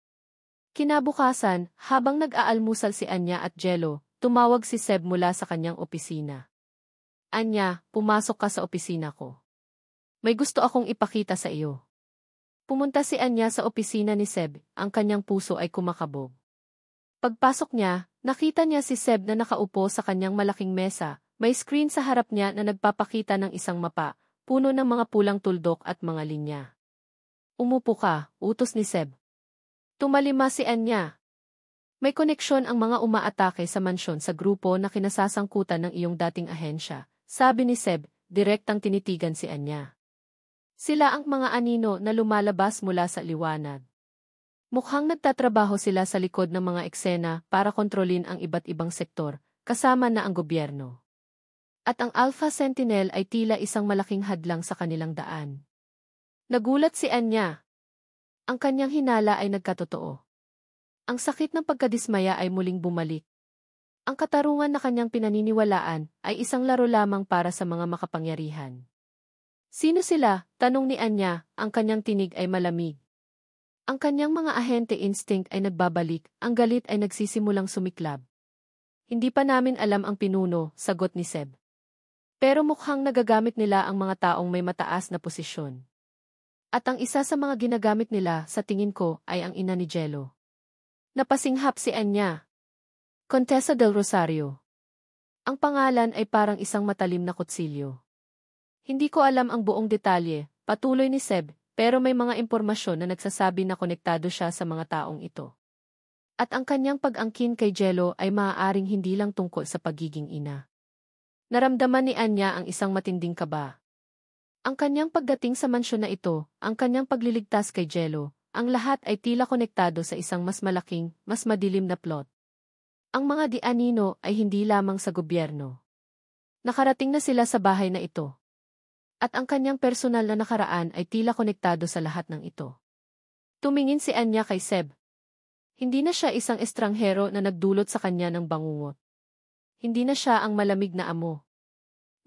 Kinabukasan, habang nag-aalmusal si Anya at Jello, tumawag si Seb mula sa kanyang opisina. Anya, pumasok ka sa opisina ko. May gusto akong ipakita sa iyo. Pumunta si Anya sa opisina ni Seb, ang kanyang puso ay kumakabog. Pagpasok niya, nakita niya si Seb na nakaupo sa kanyang malaking mesa, may screen sa harap niya na nagpapakita ng isang mapa, puno ng mga pulang tuldok at mga linya. Umupo ka, utos ni Seb. Tumalima si Anya. May koneksyon ang mga umaatake sa mansyon sa grupo na kinasasangkutan ng iyong dating ahensya, sabi ni Seb, direktang tinitigan si Anya. Sila ang mga anino na lumalabas mula sa liwanag. Mukhang nagtatrabaho sila sa likod ng mga eksena para kontrolin ang iba't ibang sektor, kasama na ang gobyerno. At ang Alpha Sentinel ay tila isang malaking hadlang sa kanilang daan. Nagulat si Anya. Ang kanyang hinala ay nagkatotoo. Ang sakit ng pagkadismaya ay muling bumalik. Ang katarungan na kanyang pinaniniwalaan ay isang laro lamang para sa mga makapangyarihan. Sino sila? Tanong ni Anya, ang kanyang tinig ay malamig. Ang kanyang mga ahente instinct ay nagbabalik, ang galit ay nagsisimulang sumiklab. Hindi pa namin alam ang pinuno, sagot ni Seb. Pero mukhang nagagamit nila ang mga taong may mataas na posisyon. At ang isa sa mga ginagamit nila, sa tingin ko, ay ang ina ni Jello. Napasinghap si Anya. Contessa del Rosario. Ang pangalan ay parang isang matalim na kutsilyo. Hindi ko alam ang buong detalye, patuloy ni Seb, pero may mga impormasyon na nagsasabi na konektado siya sa mga taong ito. At ang kanyang pag-angkin kay Jello ay maaaring hindi lang tungkol sa pagiging ina. Naramdaman ni Anya ang isang matinding kaba. Ang kanyang pagdating sa mansyon na ito, ang kanyang pagliligtas kay Jello, ang lahat ay tila konektado sa isang mas malaking, mas madilim na plot. Ang mga di-anino ay hindi lamang sa gobyerno. Nakarating na sila sa bahay na ito. At ang kanyang personal na nakaraan ay tila konektado sa lahat ng ito. Tumingin si Anya kay Seb. Hindi na siya isang estranghero na nagdulot sa kanya ng bangungot. Hindi na siya ang malamig na amo.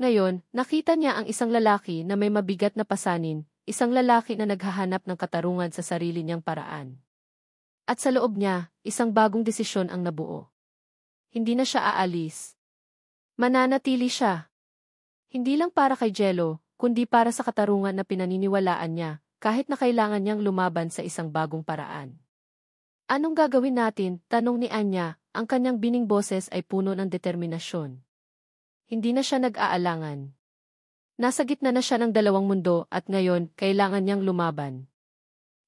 Ngayon, nakita niya ang isang lalaki na may mabigat na pasanin, isang lalaki na naghahanap ng katarungan sa sarili niyang paraan. At sa loob niya, isang bagong desisyon ang nabuo. Hindi na siya aalis. Mananatili siya. Hindi lang para kay Jello, kundi para sa katarungan na pinaniniwalaan niya, kahit na kailangan niyang lumaban sa isang bagong paraan. Anong gagawin natin? Tanong ni Anya, ang kanyang bining boses ay puno ng determinasyon. Hindi na siya nag-aalangan. Nasa gitna na siya ng dalawang mundo at ngayon, kailangan niyang lumaban.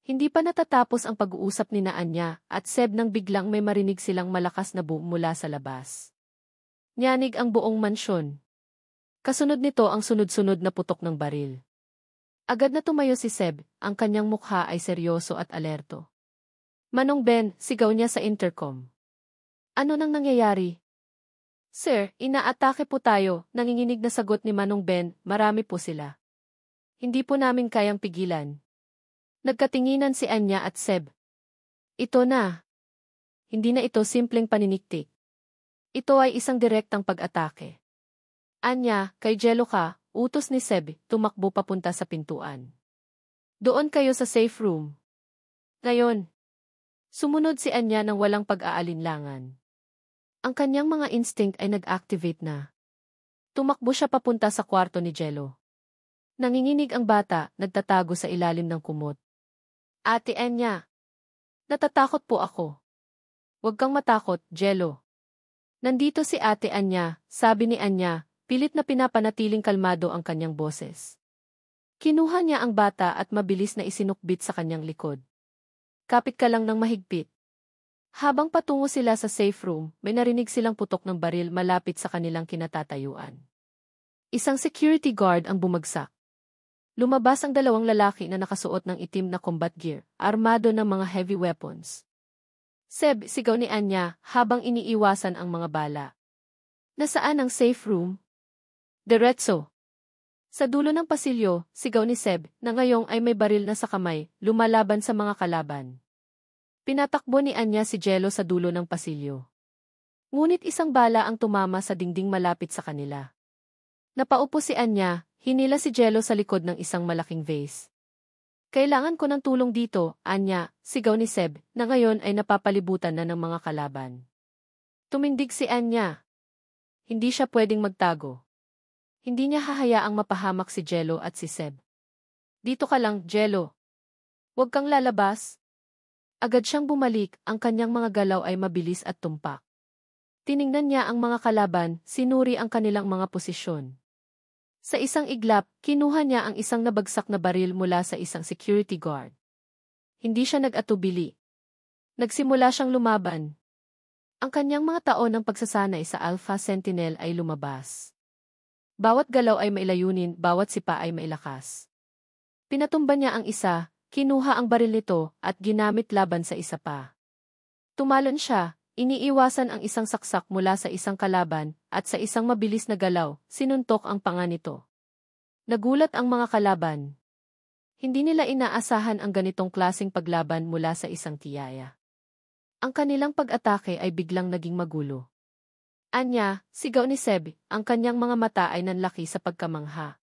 Hindi pa natatapos ang pag-uusap ni Anya at Seb nang biglang may marinig silang malakas na boom mula sa labas. Nyanig ang buong mansyon. Kasunod nito ang sunod-sunod na putok ng baril. Agad na tumayo si Seb, ang kanyang mukha ay seryoso at alerto. Manong Ben, sigaw niya sa intercom. Ano nang nangyayari? Sir, inaatake po tayo, nanginginig na sagot ni Manong Ben, marami po sila. Hindi po namin kayang pigilan. Nagkatinginan si Anya at Seb. Ito na. Hindi na ito simpleng paniniktik. Ito ay isang direktang pag-atake. Anya, kay Jello ka, utos ni Seb, tumakbo papunta sa pintuan. Doon kayo sa safe room. Ngayon. Sumunod si Anya ng walang pag-aalinlangan. Ang kanyang mga instinct ay nag-activate na. Tumakbo siya papunta sa kwarto ni Jello. Nanginginig ang bata, nagtatago sa ilalim ng kumot. Ate Anya. Natatakot po ako. Huwag kang matakot, Jello. Nandito si Ate Anya, sabi ni Anya, pilit na pinapanatiling kalmado ang kanyang boses. Kinuha niya ang bata at mabilis na isinukbit sa kanyang likod. Kapit ka lang ng mahigpit. Habang patungo sila sa safe room, may narinig silang putok ng baril malapit sa kanilang kinatatayuan. Isang security guard ang bumagsak. Lumabas ang dalawang lalaki na nakasuot ng itim na combat gear, armado ng mga heavy weapons. Seb, sigaw ni Anya, habang iniiwasan ang mga bala. Nasaan ang safe room? Diretso. Sa dulo ng pasilyo, sigaw ni Seb, na ngayong ay may baril na sa kamay, lumalaban sa mga kalaban. Pinatakbo ni Anya si Jello sa dulo ng pasilyo. Ngunit isang bala ang tumama sa dingding malapit sa kanila. Napaupo si Anya, hinila si Jello sa likod ng isang malaking vase. Kailangan ko ng tulong dito, Anya, sigaw ni Seb, na ngayon ay napapalibutan na ng mga kalaban. Tumindig si Anya. Hindi siya pwedeng magtago. Hindi niya hahayaang mapahamak si Jello at si Seb. Dito ka lang, Jello. Huwag kang lalabas. Agad siyang bumalik, ang kanyang mga galaw ay mabilis at tumpak. Tiningnan niya ang mga kalaban, sinuri ang kanilang mga posisyon. Sa isang iglap, kinuha niya ang isang nabagsak na baril mula sa isang security guard. Hindi siya nag-atubili. Nagsimula siyang lumaban. Ang kanyang mga taon ng pagsasanay sa Alpha Sentinel ay lumabas. Bawat galaw ay mailayunin, bawat sipa ay mailakas. Pinatumba niya ang isa, kinuha ang baril nito at ginamit laban sa isa pa. Tumalon siya, iniiwasan ang isang saksak mula sa isang kalaban, at sa isang mabilis na galaw, sinuntok ang panga nito. Nagulat ang mga kalaban. Hindi nila inaasahan ang ganitong klaseng paglaban mula sa isang tiyaya. Ang kanilang pag-atake ay biglang naging magulo. Anya, sigaw ni Seb, ang kanyang mga mata ay nanlaki sa pagkamangha.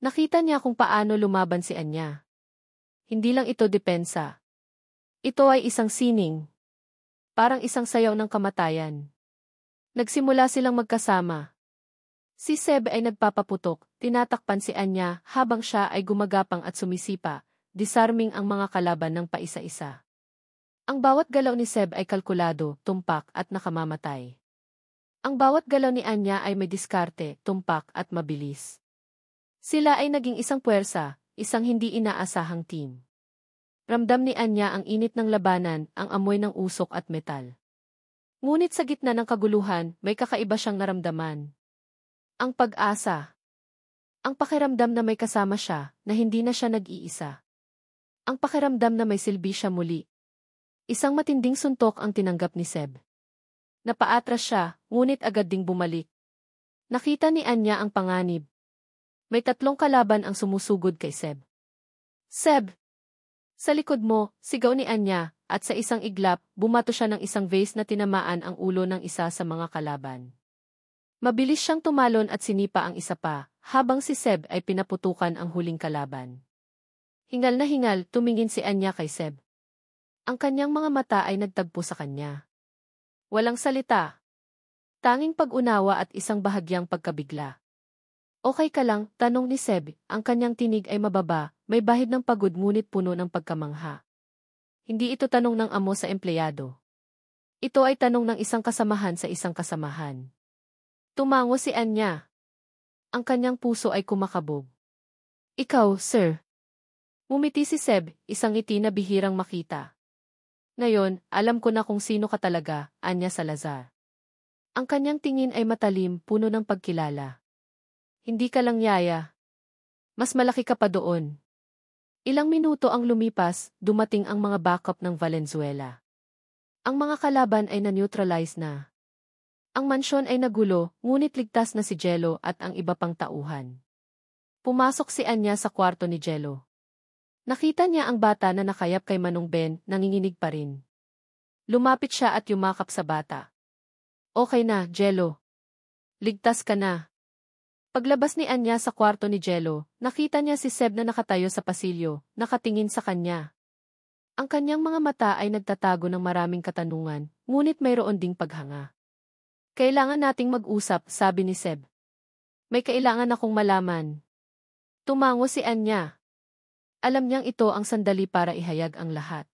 Nakita niya kung paano lumaban si Anya. Hindi lang ito depensa. Ito ay isang sining. Parang isang sayaw ng kamatayan. Nagsimula silang magkasama. Si Seb ay nagpapaputok, tinatakpan si Anya habang siya ay gumagapang at sumisipa, disarming ang mga kalaban ng paisa-isa. Ang bawat galaw ni Seb ay kalkulado, tumpak at nakamamatay. Ang bawat galaw ni Anya ay may diskarte, tumpak at mabilis. Sila ay naging isang puwersa, isang hindi inaasahang team. Ramdam ni Anya ang init ng labanan, ang amoy ng usok at metal. Ngunit sa gitna ng kaguluhan, may kakaiba siyang naramdaman. Ang pag-asa. Ang pakiramdam na may kasama siya, na hindi na siya nag-iisa. Ang pakiramdam na may silbi siya muli. Isang matinding suntok ang tinanggap ni Seb. Napaatras siya, ngunit agad ding bumalik. Nakita ni Anya ang panganib. May 3 kalaban ang sumusugod kay Seb. Seb! Sa likod mo, sigaw ni Anya, at sa isang iglap, bumato siya ng isang vase na tinamaan ang ulo ng isa sa mga kalaban. Mabilis siyang tumalon at sinipa ang isa pa, habang si Seb ay pinaputukan ang huling kalaban. Hingal na hingal, tumingin si Anya kay Seb. Ang kanyang mga mata ay nagtagpo sa kanya. Walang salita. Tanging pag-unawa at isang bahagyang pagkabigla. Okay ka lang, tanong ni Seb, ang kanyang tinig ay mababa, may bahid ng pagod ngunit puno ng pagkamangha. Hindi ito tanong ng amo sa empleyado. Ito ay tanong ng isang kasamahan sa isang kasamahan. Tumango si Anya. Ang kanyang puso ay kumakabog. Ikaw, sir. Ngumiti si Seb, isang ngiti na bihirang makita. Ngayon, alam ko na kung sino ka talaga, Anya Salazar. Ang kanyang tingin ay matalim, puno ng pagkilala. Hindi ka lang yaya. Mas malaki ka pa doon. Ilang minuto ang lumipas, dumating ang mga backup ng Valenzuela. Ang mga kalaban ay na-neutralize na. Ang mansyon ay nagulo, ngunit ligtas na si Jello at ang iba pang tauhan. Pumasok si Anya sa kwarto ni Jello. Nakita niya ang bata na nakayap kay Manong Ben, nanginginig pa rin. Lumapit siya at yumakap sa bata. Okay na, Jello. Ligtas ka na. Paglabas ni Anya sa kwarto ni Jello, nakita niya si Seb na nakatayo sa pasilyo, nakatingin sa kanya. Ang kanyang mga mata ay nagtatago ng maraming katanungan, ngunit mayroon ding paghanga. Kailangan nating mag-usap, sabi ni Seb. May kailangan akong malaman. Tumango si Anya. Alam niyang ito ang sandali para ihayag ang lahat.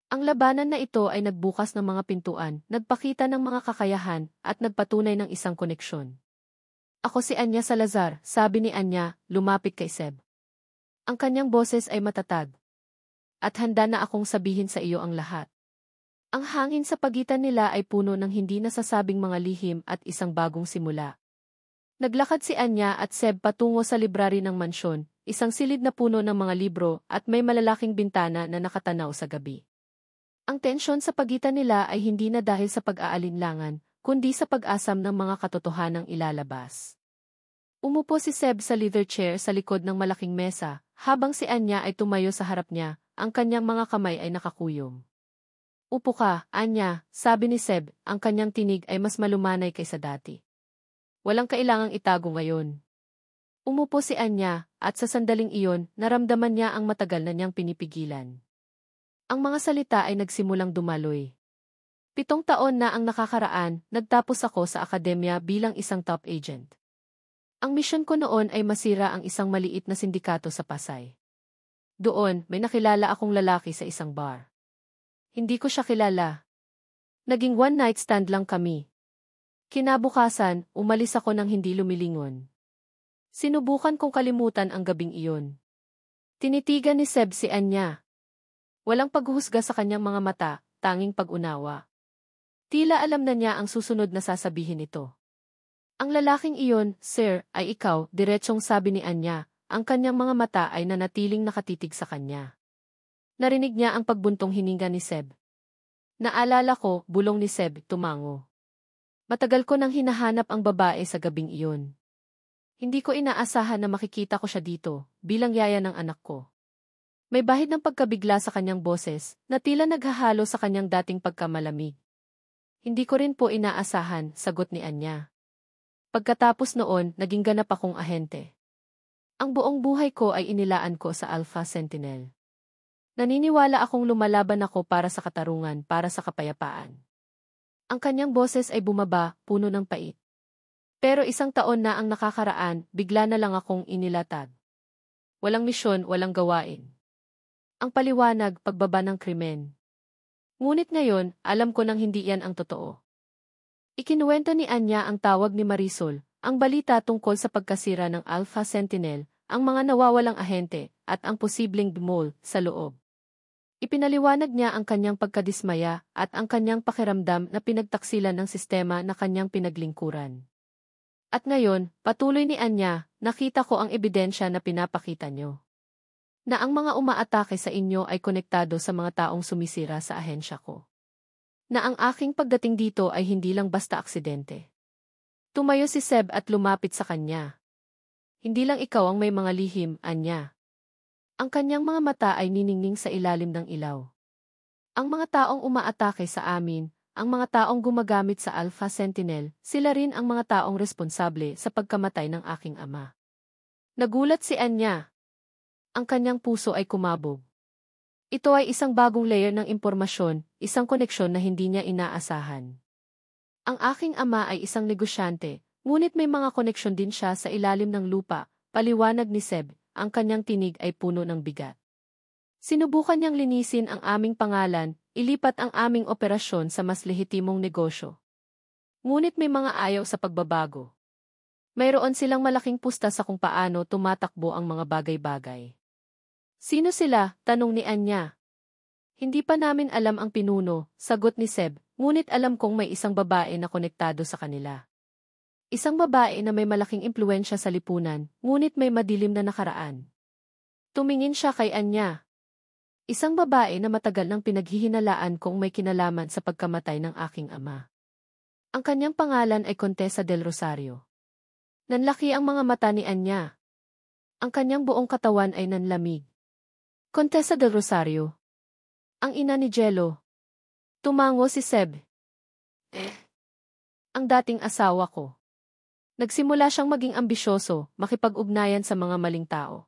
Ang labanan na ito ay nagbukas ng mga pintuan, nagpakita ng mga kakayahan, at nagpatunay ng isang koneksyon. Ako si Anya Salazar, sabi ni Anya, lumapit kay Seb. Ang kanyang boses ay matatag. At handa na akong sabihin sa iyo ang lahat. Ang hangin sa pagitan nila ay puno ng hindi nasasabing mga lihim at isang bagong simula. Naglakad si Anya at Seb patungo sa library ng mansyon, isang silid na puno ng mga libro at may malalaking bintana na nakatanaw sa gabi. Ang tensyon sa pagitan nila ay hindi na dahil sa pag-aalinlangan, kundi sa pag-asam ng mga katotohanang ilalabas. Umupo si Seb sa leather chair sa likod ng malaking mesa, habang si Anya ay tumayo sa harap niya, ang kanyang mga kamay ay nakakuyom. Upo ka, Anya, sabi ni Seb, ang kanyang tinig ay mas malumanay kaysa dati. Walang kailangang itago ngayon. Umupo si Anya, at sa sandaling iyon, naramdaman niya ang matagal na niyang pinipigilan. Ang mga salita ay nagsimulang dumaloy. 7 taon na ang nakakaraan, nagtapos ako sa akademya bilang isang top agent. Ang misyon ko noon ay masira ang isang maliit na sindikato sa Pasay. Doon, may nakilala akong lalaki sa isang bar. Hindi ko siya kilala. Naging one-night stand lang kami. Kinabukasan, umalis ako nang hindi lumilingon. Sinubukan kong kalimutan ang gabing iyon. Tinitigan ni Seb si Anya. Walang paghuhusga sa kanyang mga mata, tanging pag-unawa. Tila alam na niya ang susunod na sasabihin nito. Ang lalaking iyon, sir, ay ikaw, diretsong sabi ni Anya, ang kanyang mga mata ay nanatiling nakatitig sa kanya. Narinig niya ang pagbuntong hininga ni Seb. Naalala ko, bulong ni Seb, tumango. Matagal ko nang hinahanap ang babae sa gabing iyon. Hindi ko inaasahan na makikita ko siya dito, bilang yaya ng anak ko. May bahid ng pagkabigla sa kanyang boses, na tila naghahalo sa kanyang dating pagkamalamig. Hindi ko rin po inaasahan, sagot ni Anya. Pagkatapos noon, naging ganap akong ahente. Ang buong buhay ko ay inilaan ko sa Alpha Sentinel. Naniniwala akong lumalaban ako para sa katarungan, para sa kapayapaan. Ang kanyang boses ay bumaba, puno ng pait. Pero 1 taon na ang nakakaraan, bigla na lang akong inilatag. Walang misyon, walang gawain. Ang paliwanag, pagbaba ng krimen. Ngunit ngayon, alam ko nang hindi yan ang totoo. Ikinuwento ni Anya ang tawag ni Marisol, ang balita tungkol sa pagkasira ng Alpha Sentinel, ang mga nawawalang ahente, at ang posibleng mole sa loob. Ipinaliwanag niya ang kanyang pagkadismaya at ang kanyang pakiramdam na pinagtaksilan ng sistema na kanyang pinaglingkuran. At ngayon, patuloy ni Anya, nakita ko ang ebidensya na pinapakita niyo. Na ang mga umaatake sa inyo ay konektado sa mga taong sumisira sa ahensya ko. Na ang aking pagdating dito ay hindi lang basta aksidente. Tumayo si Seb at lumapit sa kanya. Hindi lang ikaw ang may mga lihim, Anya. Ang kanyang mga mata ay niningning sa ilalim ng ilaw. Ang mga taong umaatake sa amin, ang mga taong gumagamit sa Alpha Sentinel, sila rin ang mga taong responsable sa pagkamatay ng aking ama. Nagulat si Anya. Ang kanyang puso ay kumabog. Ito ay isang bagong layer ng impormasyon, isang koneksyon na hindi niya inaasahan. Ang aking ama ay isang negosyante, ngunit may mga koneksyon din siya sa ilalim ng lupa, paliwanag ni Seb, ang kanyang tinig ay puno ng bigat. Sinubukan niyang linisin ang aming pangalan, ilipat ang aming operasyon sa mas lehitimong negosyo. Ngunit may mga ayaw sa pagbabago. Mayroon silang malaking pusta sa kung paano tumatakbo ang mga bagay-bagay. Sino sila? Tanong ni Anya. Hindi pa namin alam ang pinuno, sagot ni Seb, ngunit alam kong may isang babae na konektado sa kanila. Isang babae na may malaking impluwensya sa lipunan, ngunit may madilim na nakaraan. Tumingin siya kay Anya. Isang babae na matagal nang pinaghihinalaan kong may kinalaman sa pagkamatay ng aking ama. Ang kanyang pangalan ay Contessa del Rosario. Nanlaki ang mga mata ni Anya. Ang kanyang buong katawan ay nanlamig. Contessa del Rosario. Ang ina ni Jello. Tumango si Seb. Ang dating asawa ko. Nagsimula siyang maging ambisyoso, makipag-ugnayan sa mga maling tao.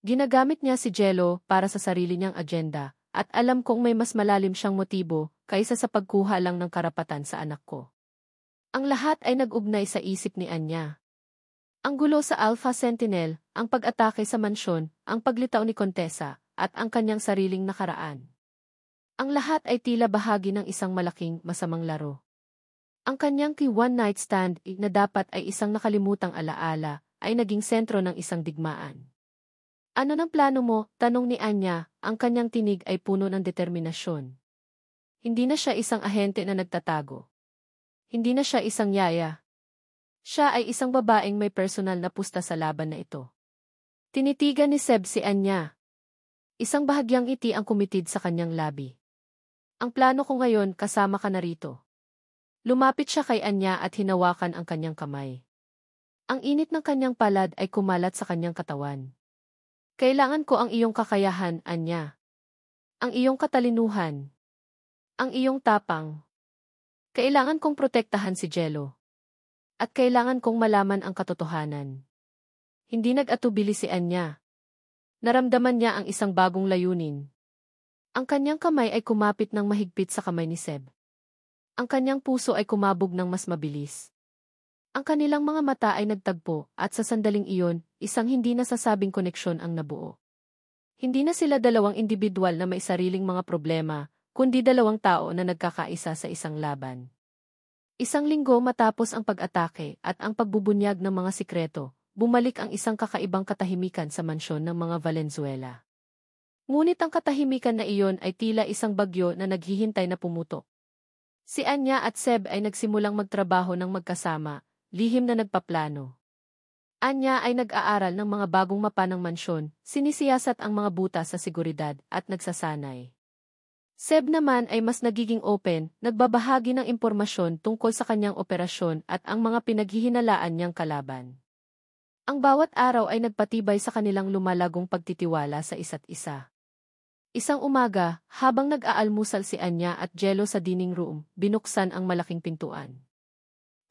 Ginagamit niya si Jello para sa sarili niyang agenda, at alam kong may mas malalim siyang motibo kaysa sa pagkuha lang ng karapatan sa anak ko. Ang lahat ay nag-ugnay sa isip ni Anya. Ang gulo sa Alpha Sentinel, ang pag-atake sa mansyon, ang paglitaw ni Contessa, at ang kanyang sariling nakaraan. Ang lahat ay tila bahagi ng isang malaking, masamang laro. Ang kanyang one-night stand na dapat ay isang nakalimutang alaala, ay naging sentro ng isang digmaan. Ano ng plano mo? Tanong ni Anya, ang kanyang tinig ay puno ng determinasyon. Hindi na siya isang ahente na nagtatago. Hindi na siya isang yaya. Siya ay isang babaeng may personal na pusta sa laban na ito. Tinitigan ni Seb si Anya. Isang bahagyang ngiti ang kumitid sa kanyang labi. Ang plano ko ngayon, kasama ka na rito. Lumapit siya kay Anya at hinawakan ang kanyang kamay. Ang init ng kanyang palad ay kumalat sa kanyang katawan. Kailangan ko ang iyong kakayahan, Anya. Ang iyong katalinuhan. Ang iyong tapang. Kailangan kong protektahan si Jello. At kailangan kong malaman ang katotohanan. Hindi nag-atubili si Anya. Naramdaman niya ang isang bagong layunin. Ang kanyang kamay ay kumapit ng mahigpit sa kamay ni Seb. Ang kanyang puso ay kumabog ng mas mabilis. Ang kanilang mga mata ay nagtagpo at sa sandaling iyon, isang hindi nasasabing koneksyon ang nabuo. Hindi na sila dalawang individual na may sariling mga problema, kundi dalawang tao na nagkakaisa sa isang laban. Isang linggo matapos ang pag-atake at ang pagbubunyag ng mga sikreto, bumalik ang isang kakaibang katahimikan sa mansyon ng mga Valenzuela. Ngunit ang katahimikan na iyon ay tila isang bagyo na naghihintay na pumutok. Si Anya at Seb ay nagsimulang magtrabaho ng magkasama, lihim na nagpaplano. Anya ay nag-aaral ng mga bagong mapa ng mansyon, sinisiyasat ang mga butas sa seguridad, at nagsasanay. Seb naman ay mas nagiging open, nagbabahagi ng impormasyon tungkol sa kanyang operasyon at ang mga pinaghihinalaan niyang kalaban. Ang bawat araw ay nagpatibay sa kanilang lumalagong pagtitiwala sa isa't isa. Isang umaga, habang nag-aalmusal si Anya at Jello sa dining room, binuksan ang malaking pintuan.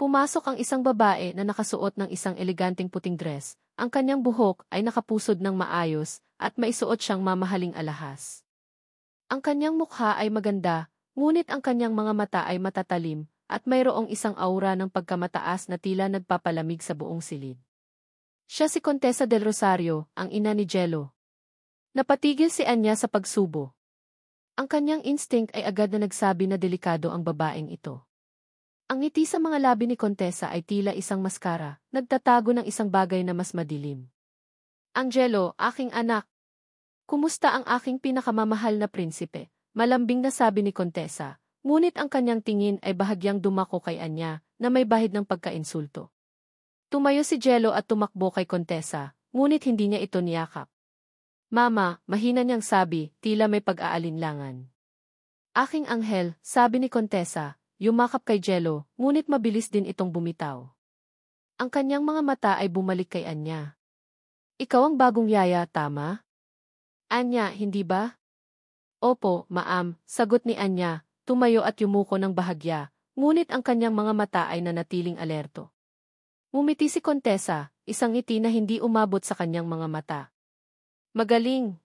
Pumasok ang isang babae na nakasuot ng isang eleganteng puting dress, ang kanyang buhok ay nakapusod ng maayos, at maisuot siyang mamahaling alahas. Ang kanyang mukha ay maganda, ngunit ang kanyang mga mata ay matatalim, at mayroong isang aura ng pagkamataas na tila nagpapalamig sa buong silid. Siya si Contessa del Rosario, ang ina ni Jello. Napatigil si Anya sa pagsubo. Ang kanyang instinct ay agad na nagsabi na delikado ang babaeng ito. Ang ngiti sa mga labi ni Contessa ay tila isang maskara, nagtatago ng isang bagay na mas madilim. Angelo, aking anak. Kumusta ang aking pinakamamahal na prinsipe? Malambing na sabi ni Contessa, ngunit ang kanyang tingin ay bahagyang dumako kay Anya, na may bahid ng pagkainsulto. Tumayo si Jello at tumakbo kay Contessa, ngunit hindi niya ito niyakap. Mama, mahina niyang sabi, tila may pag-aalinlangan. Aking anghel, sabi ni Contessa, yumakap kay Jello, ngunit mabilis din itong bumitaw. Ang kanyang mga mata ay bumalik kay Anya. Ikaw ang bagong yaya, tama? Anya, hindi ba? Opo, maam, sagot ni Anya, tumayo at yumuko ng bahagya, ngunit ang kanyang mga mata ay nanatiling alerto. Ngumiti si Contessa, isang ngiti na hindi umabot sa kanyang mga mata. Magaling!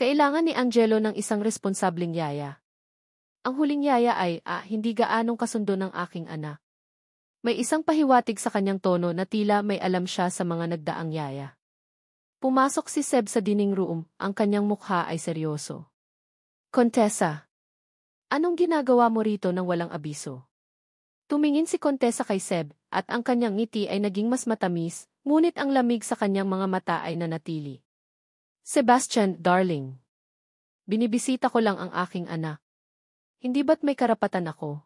Kailangan ni Angelo ng isang responsableng yaya. Ang huling yaya ay, hindi gaanong kasundo ng aking anak. May isang pahiwatig sa kanyang tono na tila may alam siya sa mga nagdaang yaya. Pumasok si Seb sa dining room, ang kanyang mukha ay seryoso. Contessa, anong ginagawa mo rito nang walang abiso? Tumingin si Contessa kay Seb, at ang kanyang ngiti ay naging mas matamis, ngunit ang lamig sa kanyang mga mata ay nanatili. Sebastian, darling. Binibisita ko lang ang aking anak. Hindi ba't may karapatan ako?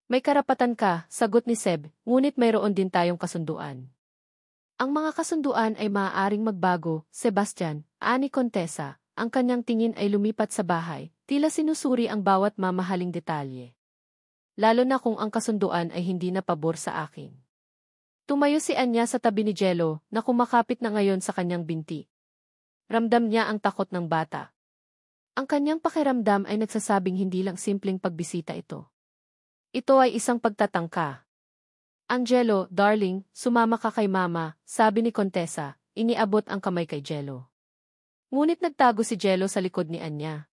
May karapatan ka, sagot ni Seb, ngunit mayroon din tayong kasunduan. Ang mga kasunduan ay maaaring magbago, Sebastian, ani Contessa, ang kanyang tingin ay lumipat sa bahay, tila sinusuri ang bawat mamahaling detalye. Lalo na kung ang kasunduan ay hindi na pabor sa akin. Tumayo si Anya sa tabi ni Jello, na kumakapit na ngayon sa kanyang binti. Ramdam niya ang takot ng bata. Ang kanyang pakiramdam ay nagsasabing hindi lang simpleng pagbisita ito. Ito ay isang pagtatangka. Angelo, darling, sumama ka kay mama, sabi ni Contessa, iniabot ang kamay kay Jello. Ngunit nagtago si Jello sa likod ni Anya.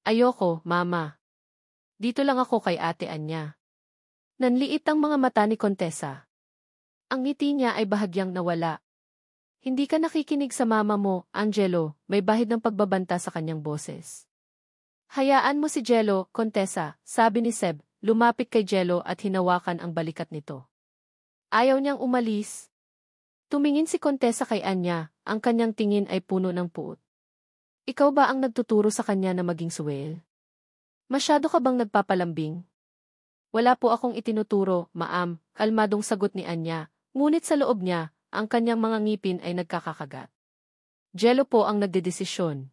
Ayoko, mama. Dito lang ako kay ate Anya. Nanliit ang mga mata ni Contessa. Ang ngiti niya ay bahagyang nawala. Hindi ka nakikinig sa mama mo, Angelo, may bahid ng pagbabanta sa kanyang boses. Hayaan mo si Jello, Contessa, sabi ni Seb, lumapit kay Jello at hinawakan ang balikat nito. Ayaw niyang umalis. Tumingin si Contessa kay Anya, ang kanyang tingin ay puno ng puot. Ikaw ba ang nagtuturo sa kanya na maging suwel? Masyado ka bang nagpapalambing? Wala po akong itinuturo, maam, kalmadong sagot ni Anya, ngunit sa loob niya, ang kanyang mga ngipin ay nagkakakagat. Jello po ang nagdedesisyon.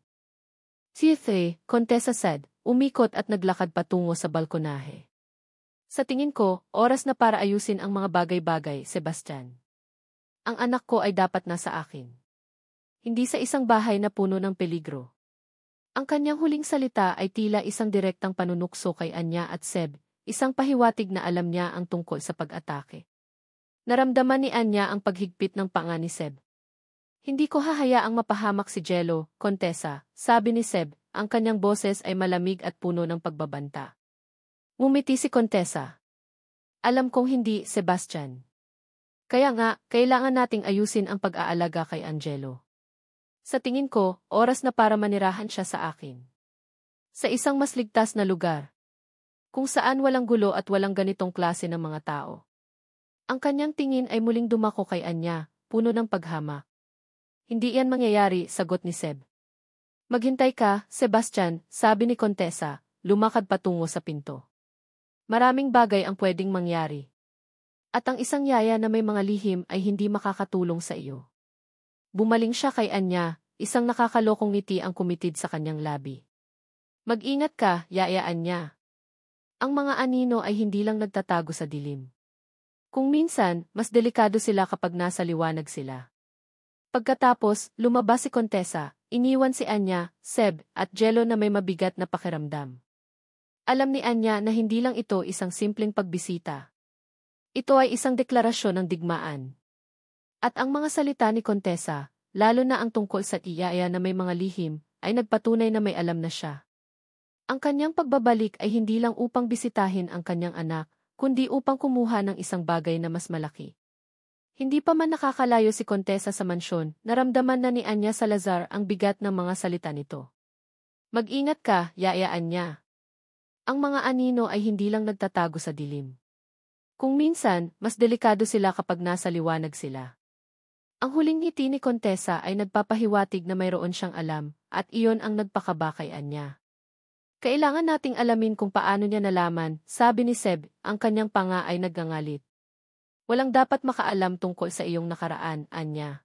Siete, Contessa said, umikot at naglakad patungo sa balkonahe. Sa tingin ko, oras na para ayusin ang mga bagay-bagay, Sebastian. Ang anak ko ay dapat nasa akin. Hindi sa isang bahay na puno ng peligro. Ang kanyang huling salita ay tila isang direktang panunukso kay Anya at Seb, isang pahiwatig na alam niya ang tungkol sa pag-atake. Naramdaman ni Anya ang paghigpit ng panga ni Seb. Hindi ko hahayaang mapahamak si Jello, Contessa, sabi ni Seb, ang kanyang boses ay malamig at puno ng pagbabanta. Ngumiti si Contessa. Alam kong hindi, Sebastian. Kaya nga, kailangan nating ayusin ang pag-aalaga kay Angelo. Sa tingin ko, oras na para manirahan siya sa akin. Sa isang mas ligtas na lugar. Kung saan walang gulo at walang ganitong klase ng mga tao. Ang kanyang tingin ay muling dumako kay Anya, puno ng paghamak. Hindi yan mangyayari, sagot ni Seb. Maghintay ka, Sebastian, sabi ni Contessa, lumakad patungo sa pinto. Maraming bagay ang pwedeng mangyari. At ang isang yaya na may mga lihim ay hindi makakatulong sa iyo. Bumaling siya kay Anya, isang nakakalokong ngiti ang kumitid sa kanyang labi. Mag-ingat ka, yaya Anya. Ang mga anino ay hindi lang nagtatago sa dilim. Kung minsan, mas delikado sila kapag nasa liwanag sila. Pagkatapos, lumabas si Contessa, iniwan si Anya, Seb, at Jello na may mabigat na pakiramdam. Alam ni Anya na hindi lang ito isang simpleng pagbisita. Ito ay isang deklarasyon ng digmaan. At ang mga salita ni Contessa, lalo na ang tungkol sa iyaya na may mga lihim, ay nagpatunay na may alam na siya. Ang kanyang pagbabalik ay hindi lang upang bisitahin ang kanyang anak, kundi upang kumuha ng isang bagay na mas malaki. Hindi pa man nakakalayo si Contessa sa mansyon, naramdaman na ni Anya Salazar ang bigat ng mga salita nito. Mag-ingat ka, yaya Anya. Ang mga anino ay hindi lang nagtatago sa dilim. Kung minsan, mas delikado sila kapag nasa liwanag sila. Ang huling ngiti ni Contessa ay nagpapahiwatig na mayroon siyang alam, at iyon ang nagpakaba kay Anya. Kailangan nating alamin kung paano niya nalaman, sabi ni Seb, ang kanyang panga ay naggangalit. Walang dapat makaalam tungkol sa iyong nakaraan, Anya.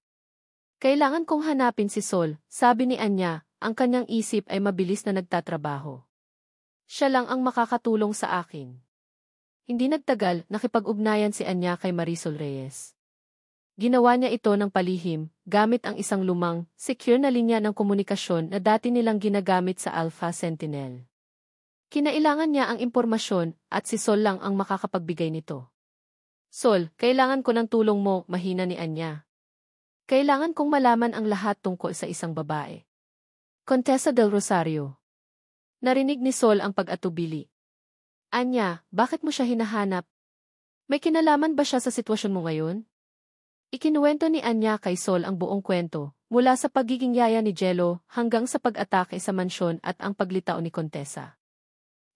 Kailangan kong hanapin si Sol, sabi ni Anya, ang kanyang isip ay mabilis na nagtatrabaho. Siya lang ang makakatulong sa akin. Hindi nagtagal, nakipag-ugnayan si Anya kay Marisol Reyes. Ginawa niya ito ng palihim, gamit ang isang lumang, secure na linya ng komunikasyon na dati nilang ginagamit sa Alpha Sentinel. Kinailangan niya ang impormasyon, at si Sol lang ang makakapagbigay nito. Sol, kailangan ko ng tulong mo, mahina ni Anya. Kailangan kong malaman ang lahat tungkol sa isang babae. Contessa del Rosario. Narinig ni Sol ang pag-atubili. Anya, bakit mo siya hinahanap? May kinalaman ba siya sa sitwasyon mo ngayon? Ikinuwento ni Anya kay Sol ang buong kwento, mula sa pagiging yaya ni Jello hanggang sa pag-atake sa mansyon at ang paglitaw ni Contessa.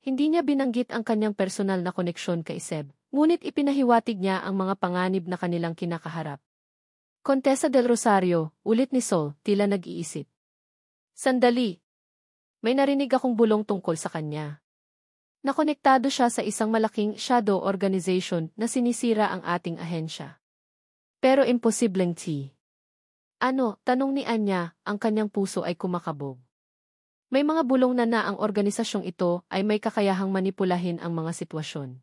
Hindi niya binanggit ang kanyang personal na koneksyon kay Seb, ngunit ipinahiwatig niya ang mga panganib na kanilang kinakaharap. Contessa del Rosario, ulit ni Sol, tila nag-iisip. Sandali. May narinig akong bulong tungkol sa kanya. Nakonektado siya sa isang malaking shadow organization na sinisira ang ating ahensya. Pero imposibleng Ano, tanong ni Anya, ang kanyang puso ay kumakabog. May mga bulong na ang organisasyong ito ay may kakayahang manipulahin ang mga sitwasyon.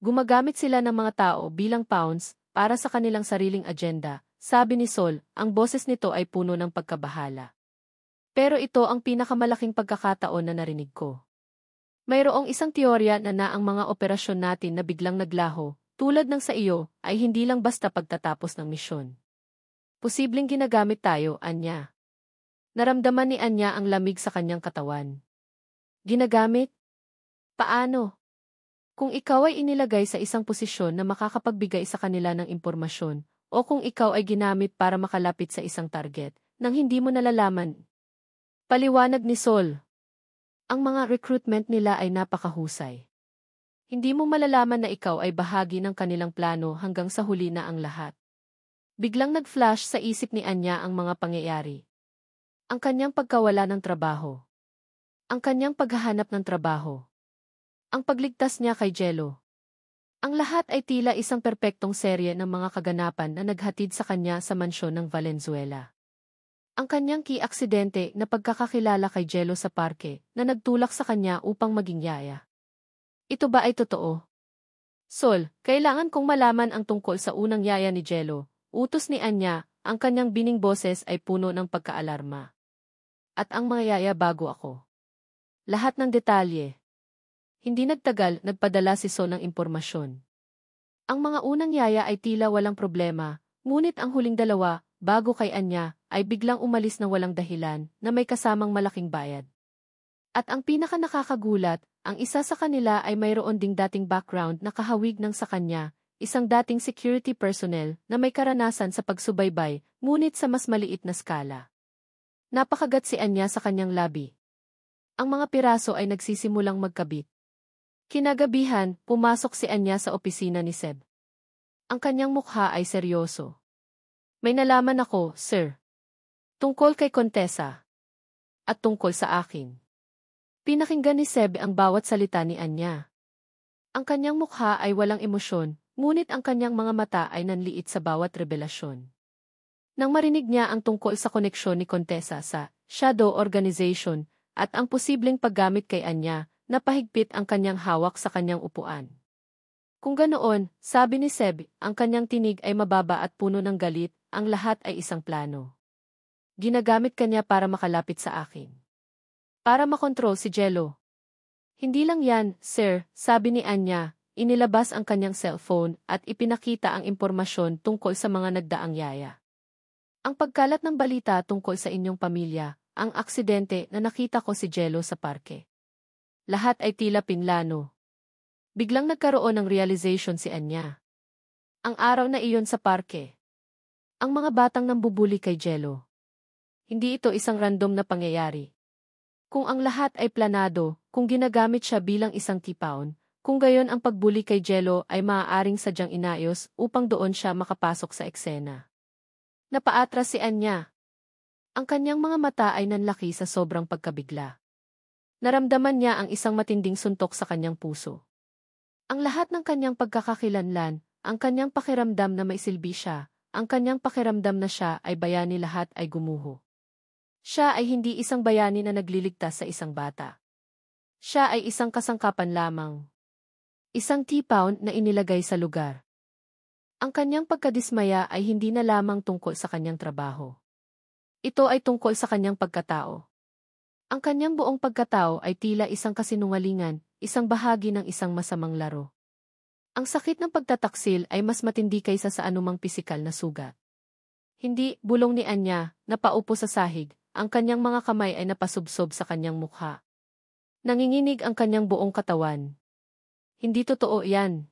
Gumagamit sila ng mga tao bilang pawns para sa kanilang sariling agenda, sabi ni Sol, ang boses nito ay puno ng pagkabahala. Pero ito ang pinakamalaking pagkakataon na narinig ko. Mayroong isang teorya na ang mga operasyon natin na biglang naglaho, tulad ng sa iyo, ay hindi lang basta pagtatapos ng misyon. Posibleng ginagamit tayo, Anya. Naramdaman ni Anya ang lamig sa kanyang katawan. Ginagamit? Paano? Kung ikaw ay inilagay sa isang posisyon na makakapagbigay sa kanila ng impormasyon, o kung ikaw ay ginamit para makalapit sa isang target, nang hindi mo nalalaman. Paliwanag ni Sol. Ang mga recruitment nila ay napakahusay. Hindi mo malalaman na ikaw ay bahagi ng kanilang plano hanggang sa huli na ang lahat. Biglang nag-flash sa isip ni Anya ang mga pangyayari. Ang kanyang pagkawala ng trabaho. Ang kanyang paghahanap ng trabaho. Ang pagligtas niya kay Jello. Ang lahat ay tila isang perpektong serye ng mga kaganapan na naghatid sa kanya sa mansyon ng Valenzuela. Ang kanyang ki-aksidente na pagkakakilala kay Jello sa parke na nagtulak sa kanya upang maging yaya. Ito ba ay totoo? Sol, kailangan kong malaman ang tungkol sa unang yaya ni Jello. Utos ni Anya, ang kanyang bining boses ay puno ng pagkaalarma. At ang mga yaya bago ako. Lahat ng detalye. Hindi nagtagal, nagpadala si Sol ng impormasyon. Ang mga unang yaya ay tila walang problema, ngunit ang huling dalawa, bago kay Anya, ay biglang umalis na walang dahilan na may kasamang malaking bayad. At ang pinaka-nakakagulat, ang isa sa kanila ay mayroon ding dating background na kahawig ng sa kanya, isang dating security personnel na may karanasan sa pagsubaybay, ngunit sa mas maliit na skala. Napakagat si Anya sa kanyang labi. Ang mga piraso ay nagsisimulang magkabit. Kinagabihan, pumasok si Anya sa opisina ni Seb. Ang kanyang mukha ay seryoso. May nalaman ako, sir. Tungkol kay Contessa. At tungkol sa akin. Pinakinggan ni Seb ang bawat salita ni Anya. Ang kanyang mukha ay walang emosyon, ngunit ang kanyang mga mata ay nanliit sa bawat revelasyon. Nang marinig niya ang tungkol sa koneksyon ni Contessa sa Shadow Organization at ang posibleng paggamit kay Anya, napahigpit ang kanyang hawak sa kanyang upuan. Kung ganoon, sabi ni Seb, ang kanyang tinig ay mababa at puno ng galit, ang lahat ay isang plano. Ginagamit kanya para makalapit sa akin. Para makontrol si Jello. Hindi lang yan, sir, sabi ni Anya, inilabas ang kanyang cellphone at ipinakita ang impormasyon tungkol sa mga nagdaang yaya. Ang pagkalat ng balita tungkol sa inyong pamilya, ang aksidente na nakita ko si Jello sa parke. Lahat ay tila pinlano. Biglang nagkaroon ng realization si Anya. Ang araw na iyon sa parke. Ang mga batang nambubuli kay Jello. Hindi ito isang random na pangyayari. Kung ang lahat ay planado, kung ginagamit siya bilang isang tipaon, kung gayon ang pagbuli kay Jello ay maaaring sadyang inayos upang doon siya makapasok sa eksena. Napaatras si Anya. Ang kanyang mga mata ay nanlaki sa sobrang pagkabigla. Naramdaman niya ang isang matinding suntok sa kanyang puso. Ang lahat ng kanyang pagkakakilanlan, ang kanyang pakiramdam na may silbi siya, ang kanyang pakiramdam na siya ay bayani lahat ay gumuho. Siya ay hindi isang bayani na nagliligtas sa isang bata. Siya ay isang kasangkapan lamang. Isang tipaon na inilagay sa lugar. Ang kanyang pagkadismaya ay hindi na lamang tungkol sa kanyang trabaho. Ito ay tungkol sa kanyang pagkatao. Ang kanyang buong pagkatao ay tila isang kasinungalingan, isang bahagi ng isang masamang laro. Ang sakit ng pagtataksil ay mas matindi kaysa sa anumang pisikal na sugat. Hindi, bulong ni Anya, napaupo sa sahig, ang kanyang mga kamay ay napasubsob sa kanyang mukha. Nanginginig ang kanyang buong katawan. Hindi totoo yan.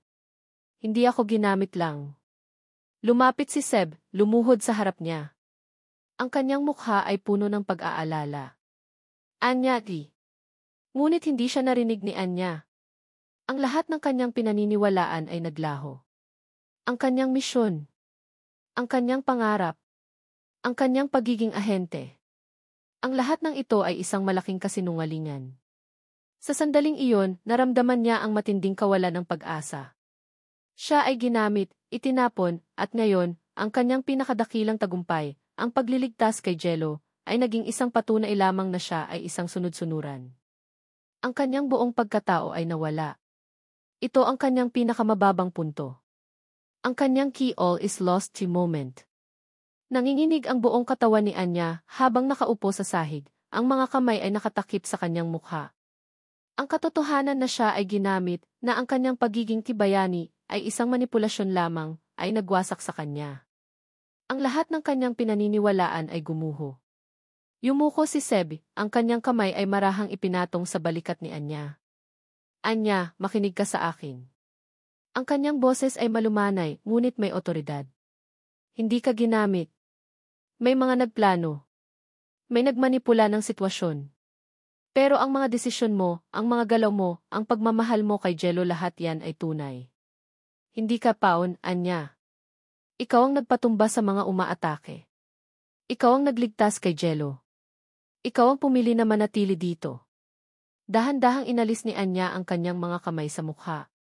Hindi ako ginamit lang. Lumapit si Seb, lumuhod sa harap niya. Ang kanyang mukha ay puno ng pag-aalala. Anya, di. Ngunit hindi siya narinig ni Anya. Ang lahat ng kanyang pinaniniwalaan ay naglaho. Ang kanyang misyon. Ang kanyang pangarap. Ang kanyang pagiging ahente. Ang lahat ng ito ay isang malaking kasinungalingan. Sa sandaling iyon, naramdaman niya ang matinding kawalan ng pag-asa. Siya ay ginamit, itinapon, at ngayon, ang kanyang pinakadakilang tagumpay, ang pagliligtas kay Jello, ay naging isang patunay lamang na siya ay isang sunod-sunuran. Ang kanyang buong pagkatao ay nawala. Ito ang kanyang pinakamababang punto. Ang kanyang key all is lost to moment. Nanginginig ang buong katawan ni Anya habang nakaupo sa sahig, ang mga kamay ay nakatakip sa kanyang mukha. Ang katotohanan na siya ay ginamit, na ang kanyang pagiging tibayani ay isang manipulasyon lamang, ay nagwasak sa kanya. Ang lahat ng kanyang pinaniniwalaan ay gumuho. Yumuko si Seb, ang kanyang kamay ay marahang ipinatong sa balikat ni Anya. Anya, makinig ka sa akin. Ang kanyang boses ay malumanay, ngunit may otoridad. Hindi ka ginamit. May mga nagplano. May nagmanipula ng sitwasyon. Pero ang mga desisyon mo, ang mga galaw mo, ang pagmamahal mo kay Jello, lahat yan ay tunay. Hindi ka paon, Anya. Ikaw ang nagpatumba sa mga umaatake. Ikaw ang nagligtas kay Jello. Ikaw ang pumili na manatili dito. Dahan-dahang inalis ni Anya ang kanyang mga kamay sa mukha.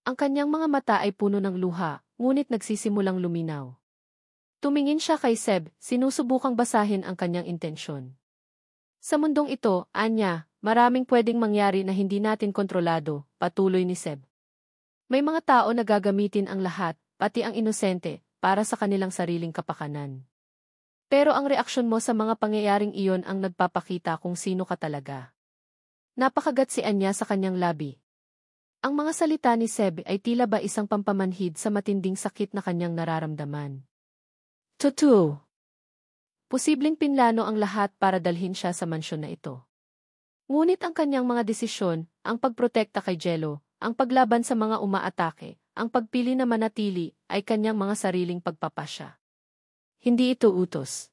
Ang kanyang mga mata ay puno ng luha, ngunit nagsisimulang luminaw. Tumingin siya kay Seb, sinusubukang basahin ang kanyang intensyon. Sa mundong ito, Anya, maraming pwedeng mangyari na hindi natin kontrolado, patuloy ni Seb. May mga tao na gagamitin ang lahat, pati ang inosente, para sa kanilang sariling kapakanan. Pero ang reaksyon mo sa mga pangyayaring iyon ang nagpapakita kung sino ka talaga. Napakagat si Anya sa kanyang labi. Ang mga salita ni Seb ay tila ba isang pampamanhid sa matinding sakit na kanyang nararamdaman. Totoo. Posibleng pinlano ang lahat para dalhin siya sa mansyon na ito. Ngunit ang kanyang mga desisyon, ang pagprotekta kay Jello, ang paglaban sa mga umaatake, ang pagpili na manatili, ay kanyang mga sariling pagpapasya. Hindi ito utos.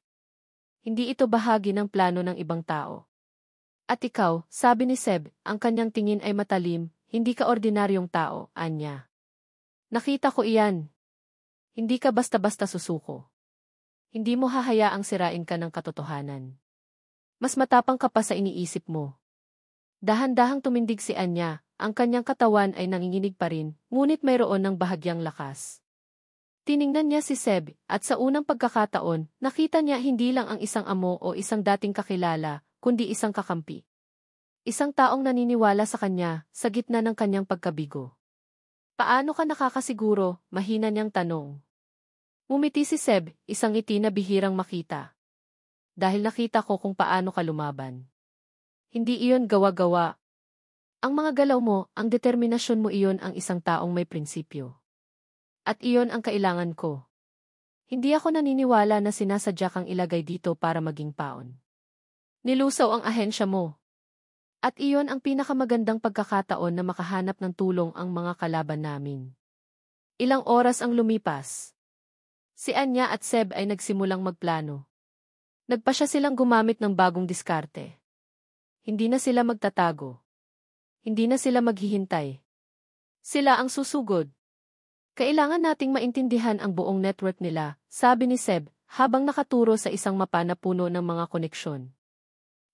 Hindi ito bahagi ng plano ng ibang tao. At ikaw, sabi ni Seb, ang kanyang tingin ay matalim, hindi ka ordinaryong tao, Anya. Nakita ko iyan. Hindi ka basta-basta susuko. Hindi mo hahayaang sirain ka ng katotohanan. Mas matapang ka pa sa iniisip mo. Dahan-dahang tumindig si Anya, ang kanyang katawan ay nanginginig pa rin, ngunit mayroon ng bahagyang lakas. Tiningnan niya si Seb, at sa unang pagkakataon, nakita niya hindi lang ang isang amo o isang dating kakilala, kundi isang kakampi. Isang taong naniniwala sa kanya, sa gitna ng kanyang pagkabigo. Paano ka nakakasiguro? Mahina niyang tanong. Ngumiti si Seb, isang ngiti na bihirang makita. Dahil nakita ko kung paano ka lumaban. Hindi iyon gawa-gawa. Ang mga galaw mo, ang determinasyon mo, iyon ang isang taong may prinsipyo. At iyon ang kailangan ko. Hindi ako naniniwala na sinasadya kang ilagay dito para maging paon. Nilusaw ang ahensya mo. At iyon ang pinakamagandang pagkakataon na makahanap ng tulong ang mga kalaban namin. Ilang oras ang lumipas. Si Anya at Seb ay nagsimulang magplano. Nagpasya silang gumamit ng bagong diskarte. Hindi na sila magtatago. Hindi na sila maghihintay. Sila ang susugod. Kailangan nating maintindihan ang buong network nila, sabi ni Seb, habang nakaturo sa isang mapa na puno ng mga koneksyon.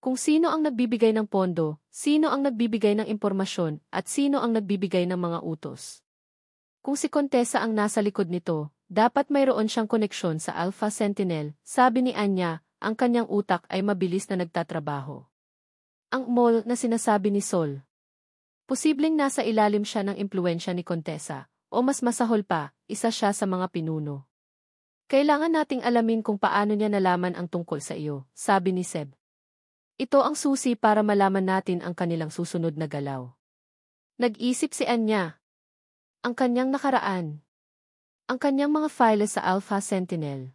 Kung sino ang nagbibigay ng pondo, sino ang nagbibigay ng impormasyon, at sino ang nagbibigay ng mga utos. Kung si Contessa ang nasa likod nito, dapat mayroon siyang koneksyon sa Alpha Sentinel, sabi ni Anya, ang kanyang utak ay mabilis na nagtatrabaho. Ang mall na sinasabi ni Sol. Posibleng nasa ilalim siya ng impluwensya ni Contessa. O mas masahol pa, isa siya sa mga pinuno. Kailangan nating alamin kung paano niya nalaman ang tungkol sa iyo, sabi ni Seb. Ito ang susi para malaman natin ang kanilang susunod na galaw. Nag-isip si Anya. Ang kanyang nakaraan. Ang kanyang mga files sa Alpha Sentinel.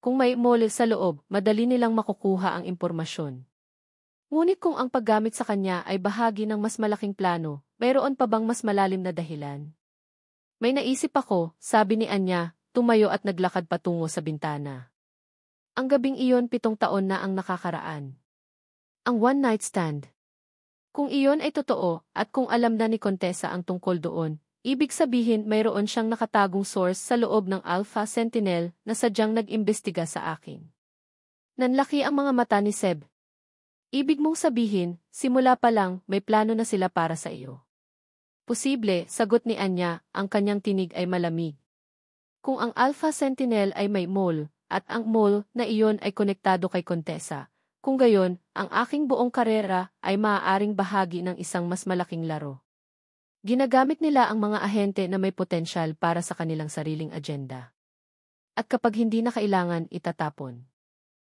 Kung may mole sa loob, madali nilang makukuha ang impormasyon. Ngunit kung ang paggamit sa kanya ay bahagi ng mas malaking plano, mayroon pa bang mas malalim na dahilan? May naisip ako, sabi ni Anya, tumayo at naglakad patungo sa bintana. Ang gabing iyon 7 taon na ang nakakaraan. Ang one-night stand. Kung iyon ay totoo, at kung alam na ni Contessa ang tungkol doon, ibig sabihin mayroon siyang nakatagong source sa loob ng Alpha Sentinel na sadyang nag-imbestiga sa akin. Nanlaki ang mga mata ni Seb. Ibig mong sabihin, simula pa lang, may plano na sila para sa iyo. Posible, sagot ni Anya, ang kanyang tinig ay malamig. Kung ang Alpha Sentinel ay may mole, at ang mole na iyon ay konektado kay Contessa, kung gayon, ang aking buong karera ay maaaring bahagi ng isang mas malaking laro. Ginagamit nila ang mga ahente na may potensyal para sa kanilang sariling agenda. At kapag hindi na kailangan, itatapon.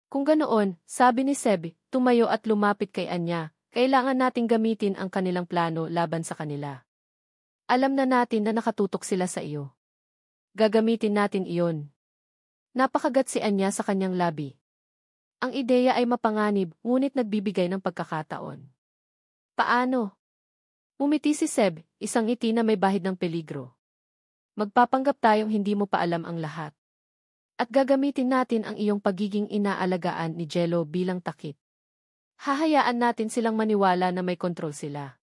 Kung ganoon, sabi ni Seb, tumayo at lumapit kay Anya, kailangan nating gamitin ang kanilang plano laban sa kanila. Alam na natin na nakatutok sila sa iyo. Gagamitin natin iyon. Napakagat si Anya sa kanyang labi. Ang ideya ay mapanganib, ngunit nagbibigay ng pagkakataon. Paano? Umiti si Seb, isang ngiti na may bahid ng peligro. Magpapanggap tayong hindi mo pa alam ang lahat. At gagamitin natin ang iyong pagiging inaalagaan ni Jello bilang takip. Hahayaan natin silang maniwala na may kontrol sila.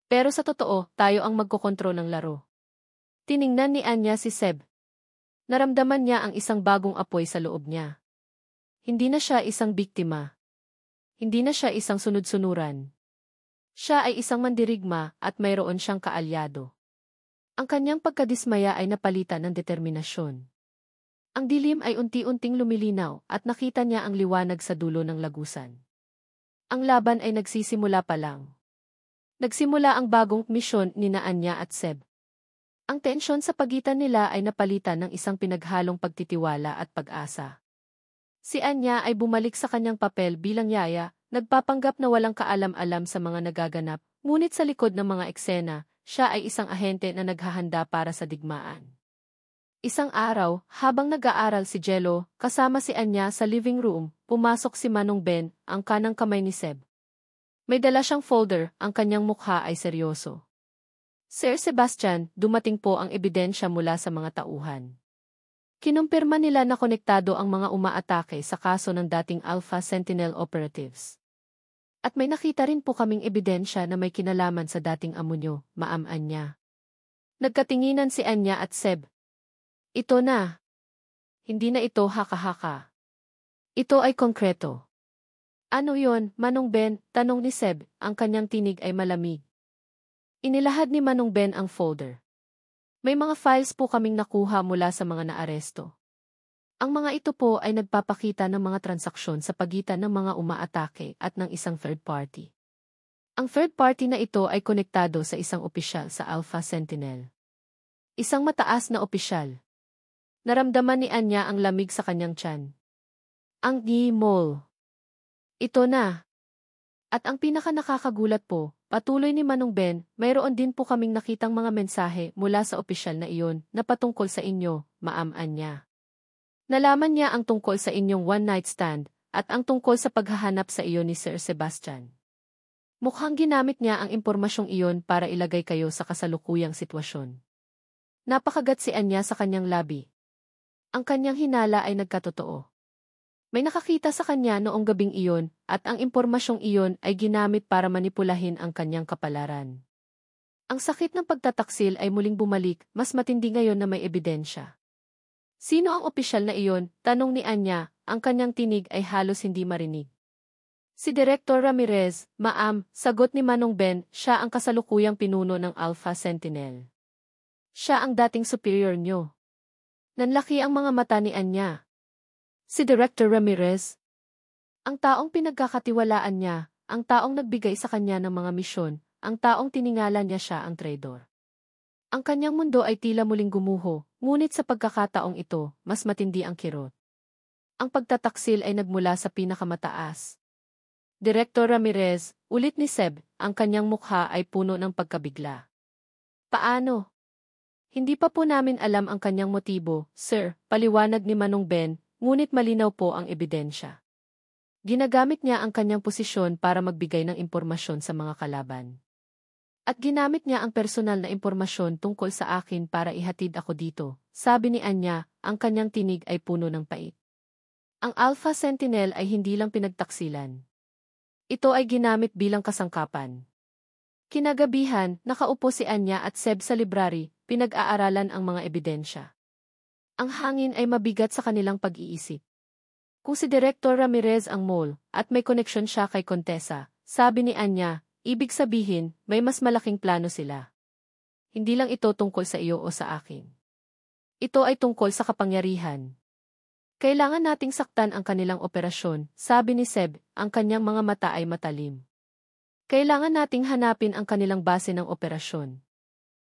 Pero sa totoo, tayo ang magkokontrol ng laro. Tiningnan ni Anya si Seb. Naramdaman niya ang isang bagong apoy sa loob niya. Hindi na siya isang biktima. Hindi na siya isang sunod-sunuran. Siya ay isang mandirigma at mayroon siyang kaalyado. Ang kanyang pagkadismaya ay napalitan ng determinasyon. Ang dilim ay unti-unting lumilinaw at nakita niya ang liwanag sa dulo ng lagusan. Ang laban ay nagsisimula pa lang. Nagsimula ang bagong misyon ni Anya at Seb. Ang tensyon sa pagitan nila ay napalitan ng isang pinaghalong pagtitiwala at pag-asa. Si Anya ay bumalik sa kanyang papel bilang yaya, nagpapanggap na walang kaalam-alam sa mga nagaganap, ngunit sa likod ng mga eksena, siya ay isang ahente na naghahanda para sa digmaan. Isang araw, habang nag-aaral si Jello, kasama si Anya sa living room, pumasok si Manong Ben, ang kanang kamay ni Seb. May dala siyang folder, ang kanyang mukha ay seryoso. Sir Sebastian, dumating po ang ebidensya mula sa mga tauhan. Kinumpirma nila na konektado ang mga umaatake sa kaso ng dating Alpha Sentinel operatives. At may nakita rin po kaming ebidensya na may kinalaman sa dating amo nyo, Ma'am Anya. Nagkatinginan si Anya at Seb. Ito na. Hindi na ito haka-haka. Ito ay konkreto. Ano yon, Manong Ben? Tanong ni Seb, ang kanyang tinig ay malamig. Inilahad ni Manong Ben ang folder. May mga files po kaming nakuha mula sa mga naaresto. Ang mga ito po ay nagpapakita ng mga transaksyon sa pagitan ng mga umaatake at ng isang third party. Ang third party na ito ay konektado sa isang opisyal sa Alpha Sentinel. Isang mataas na opisyal. Naramdaman ni Anya ang lamig sa kanyang tiyan. Ang Gimol. Ito na. At ang pinaka-nakakagulat po, patuloy ni Manong Ben, mayroon din po kaming nakitang mga mensahe mula sa opisyal na iyon na patungkol sa inyo, Ma'am Anya. Nalaman niya ang tungkol sa inyong one-night stand at ang tungkol sa paghahanap sa iyo ni Sir Sebastian. Mukhang ginamit niya ang impormasyong iyon para ilagay kayo sa kasalukuyang sitwasyon. Napakagat si Anya sa kanyang labi. Ang kanyang hinala ay nagkatotoo. May nakakita sa kanya noong gabing iyon at ang impormasyong iyon ay ginamit para manipulahin ang kanyang kapalaran. Ang sakit ng pagtataksil ay muling bumalik, mas matindi ngayon na may ebidensya. Sino ang opisyal na iyon? Tanong ni Anya, ang kanyang tinig ay halos hindi marinig. Si Director Ramirez, Ma'am, sagot ni Manong Ben, siya ang kasalukuyang pinuno ng Alpha Sentinel. Siya ang dating superior nyo. Nanlaki ang mga mata ni Anya. Si Director Ramirez. Ang taong pinagkakatiwalaan niya, ang taong nagbigay sa kanya ng mga misyon, ang taong tiningala niya siya ang traidor. Ang kanyang mundo ay tila muling gumuho, ngunit sa pagkakataong ito, mas matindi ang kirot. Ang pagtataksil ay nagmula sa pinakamataas. Director Ramirez, ulit ni Seb, ang kanyang mukha ay puno ng pagkabigla. Paano? Hindi pa po namin alam ang kanyang motibo, sir, paliwanag ni Manong Ben, ngunit malinaw po ang ebidensya. Ginagamit niya ang kanyang posisyon para magbigay ng impormasyon sa mga kalaban. At ginamit niya ang personal na impormasyon tungkol sa akin para ihatid ako dito, sabi ni Anya, ang kanyang tinig ay puno ng pait. Ang Alpha Sentinel ay hindi lang pinagtaksilan. Ito ay ginamit bilang kasangkapan. Kinagabihan, nakaupo si Anya at Seb sa library, pinag-aaralan ang mga ebidensya. Ang hangin ay mabigat sa kanilang pag-iisip. Kung si Director Ramirez ang mole, at may koneksyon siya kay Contessa, sabi ni Anya, ibig sabihin, may mas malaking plano sila. Hindi lang ito tungkol sa iyo o sa akin. Ito ay tungkol sa kapangyarihan. Kailangan nating saktan ang kanilang operasyon, sabi ni Seb, ang kanyang mga mata ay matalim. Kailangan nating hanapin ang kanilang base ng operasyon.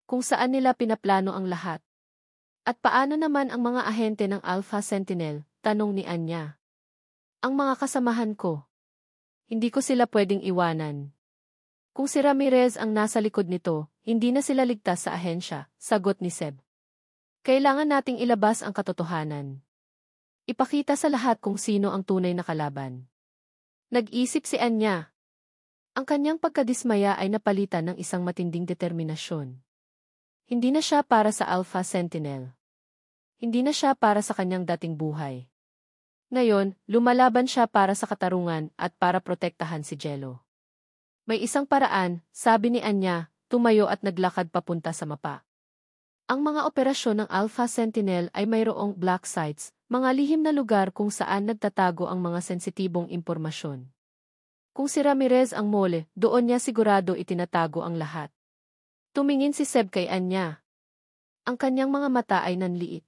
Kung saan nila pinaplano ang lahat. At paano naman ang mga ahente ng Alpha Sentinel? Tanong ni Anya. Ang mga kasamahan ko. Hindi ko sila pwedeng iwanan. Kung si Ramirez ang nasa likod nito, hindi na sila ligtas sa ahensya, sagot ni Seb. Kailangan nating ilabas ang katotohanan. Ipakita sa lahat kung sino ang tunay na kalaban. Nag-isip si Anya. Ang kanyang pagkadismaya ay napalitan ng isang matinding determinasyon. Hindi na siya para sa Alpha Sentinel. Hindi na siya para sa kanyang dating buhay. Ngayon, lumalaban siya para sa katarungan at para protektahan si Jello. May isang paraan, sabi ni Anya, tumayo at naglakad papunta sa mapa. Ang mga operasyon ng Alpha Sentinel ay mayroong black sites, mga lihim na lugar kung saan nagtatago ang mga sensitibong impormasyon. Kung si Ramirez ang mole, doon niya sigurado itinatago ang lahat. Tumingin si Seb kay Anya. Ang kanyang mga mata ay nanliit.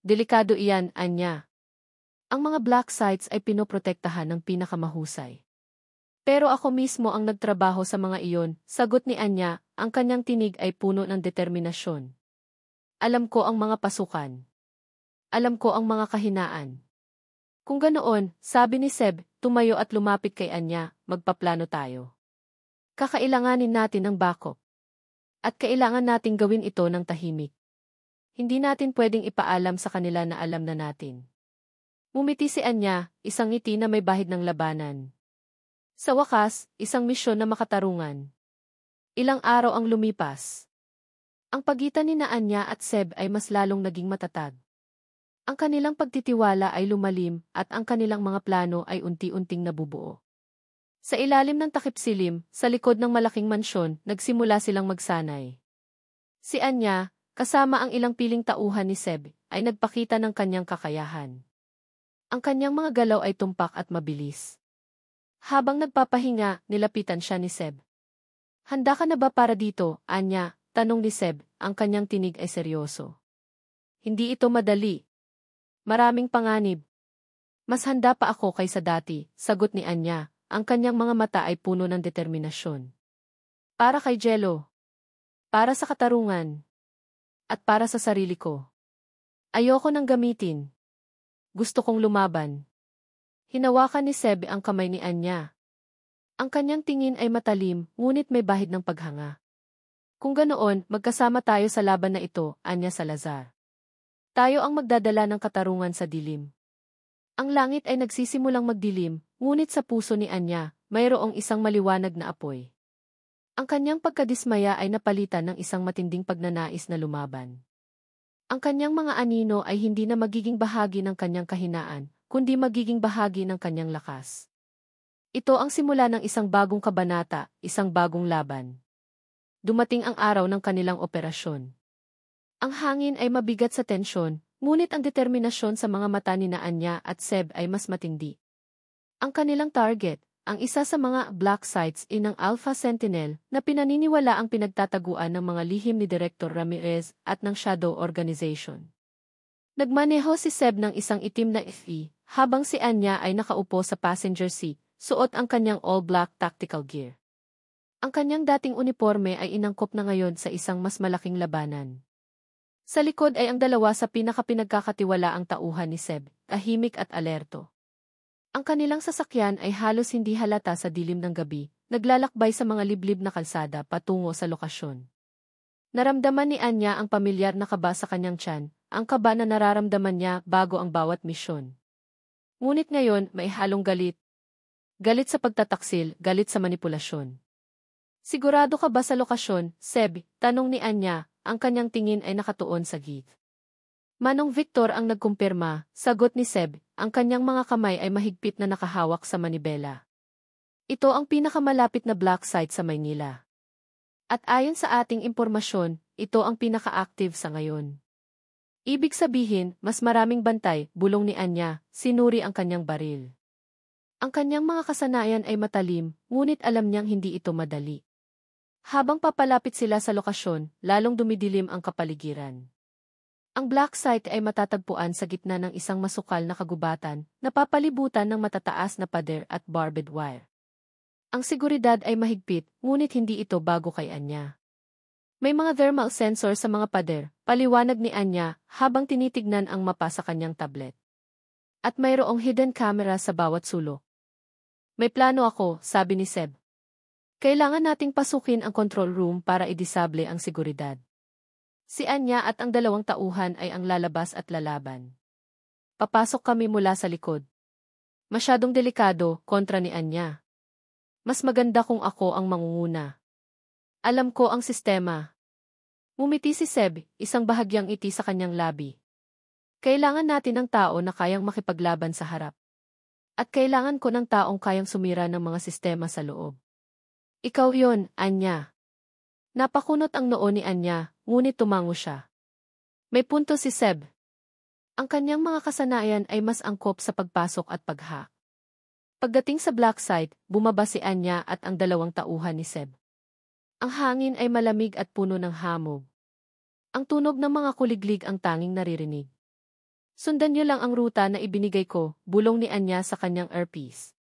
Delikado iyan, Anya. Ang mga black sites ay pinoprotektahan ng pinakamahusay. Pero ako mismo ang nagtrabaho sa mga iyon, sagot ni Anya, ang kanyang tinig ay puno ng determinasyon. Alam ko ang mga pasukan. Alam ko ang mga kahinaan. Kung ganoon, sabi ni Seb, tumayo at lumapit kay Anya, magpaplano tayo. Kakailanganin natin ng backup. At kailangan nating gawin ito ng tahimik. Hindi natin pwedeng ipaalam sa kanila na alam na natin. Ngumiti si Anya, isang ngiti na may bahid ng labanan. Sa wakas, isang misyon na makatarungan. Ilang araw ang lumipas. Ang pagitan ni Anya at Seb ay mas lalong naging matatag. Ang kanilang pagtitiwala ay lumalim at ang kanilang mga plano ay unti-unting nabubuo. Sa ilalim ng takip silim, sa likod ng malaking mansyon, nagsimula silang magsanay. Si Anya, kasama ang ilang piling tauhan ni Seb, ay nagpakita ng kanyang kakayahan. Ang kanyang mga galaw ay tumpak at mabilis. Habang nagpapahinga, nilapitan siya ni Seb. Handa ka na ba para dito, Anya? Tanong ni Seb, ang kanyang tinig ay seryoso. Hindi ito madali. Maraming panganib. Mas handa pa ako kaysa dati, sagot ni Anya, ang kanyang mga mata ay puno ng determinasyon. Para kay Jello. Para sa katarungan. At para sa sarili ko. Ayoko nang gamitin. Gusto kong lumaban. Hinawakan ni Seb ang kamay ni Anya. Ang kanyang tingin ay matalim, ngunit may bahid ng paghanga. Kung ganoon, magkasama tayo sa laban na ito, Anya Salazar. Tayo ang magdadala ng katarungan sa dilim. Ang langit ay nagsisimulang magdilim, ngunit sa puso ni Anya, mayroong isang maliwanag na apoy. Ang kanyang pagkadismaya ay napalitan ng isang matinding pagnanais na lumaban. Ang kanyang mga anino ay hindi na magiging bahagi ng kanyang kahinaan, kundi magiging bahagi ng kanyang lakas. Ito ang simula ng isang bagong kabanata, isang bagong laban. Dumating ang araw ng kanilang operasyon. Ang hangin ay mabigat sa tensyon, ngunit ang determinasyon sa mga mata ni Anya at Seb ay mas matindi. Ang kanilang target, ang isa sa mga black sites ng Alpha Sentinel na pinaniniwala ang pinagtataguan ng mga lihim ni Director Ramirez at ng Shadow Organization. Nagmaneho si Seb ng isang itim na FE, habang si Anya ay nakaupo sa passenger seat, suot ang kanyang all-black tactical gear. Ang kanyang dating uniforme ay inangkop na ngayon sa isang mas malaking labanan. Sa likod ay ang dalawa sa pinakapinagkakatiwalaang tauhan ni Seb, tahimik at alerto. Ang kanilang sasakyan ay halos hindi halata sa dilim ng gabi, naglalakbay sa mga liblib na kalsada patungo sa lokasyon. Naramdaman ni Anya ang pamilyar na kaba sa kanyang tiyan, ang kaba na nararamdaman niya bago ang bawat misyon. Ngunit ngayon, may halong galit. Galit sa pagtataksil, galit sa manipulasyon. Sigurado ka ba sa lokasyon, Seb? Tanong ni Anya, ang kanyang tingin ay nakatuon sa gate. Manong Victor ang nagkumpirma, sagot ni Seb, ang kanyang mga kamay ay mahigpit na nakahawak sa manibela. Ito ang pinakamalapit na black site sa Maynila. At ayon sa ating impormasyon, ito ang pinaka-active sa ngayon. Ibig sabihin, mas maraming bantay, bulong ni Anya, sinuri ang kanyang baril. Ang kanyang mga kasanayan ay matalim, ngunit alam niyang hindi ito madali. Habang papalapit sila sa lokasyon, lalong dumidilim ang kapaligiran. Ang black site ay matatagpuan sa gitna ng isang masukal na kagubatan, napapalibutan ng matataas na pader at barbed wire. Ang seguridad ay mahigpit, ngunit hindi ito bago kay Anya. May mga thermal sensor sa mga pader, paliwanag ni Anya, habang tinitignan ang mapa sa kanyang tablet. At mayroong hidden camera sa bawat sulok. May plano ako, sabi ni Seb. Kailangan nating pasukin ang control room para idisable ang seguridad. Si Anya at ang dalawang tauhan ay ang lalabas at lalaban. Papasok kami mula sa likod. Masyadong delikado, kontra ni Anya. Mas maganda kung ako ang mangunguna. Alam ko ang sistema. Ngumiti si Seb, isang bahagyang ngiti sa kanyang labi. Kailangan natin ng tao na kayang makipaglaban sa harap. At kailangan ko ng taong kayang sumira ng mga sistema sa loob. Ikaw yon, Anya. Napakunot ang noo ni Anya, ngunit tumango siya. May punto si Seb. Ang kanyang mga kasanayan ay mas angkop sa pagpasok at paghack. Pagdating sa black site, bumaba si Anya at ang dalawang tauhan ni Seb. Ang hangin ay malamig at puno ng hamog. Ang tunog ng mga kuliglig ang tanging naririnig. Sundan niyo lang ang ruta na ibinigay ko, bulong ni Anya sa kanyang earpiece.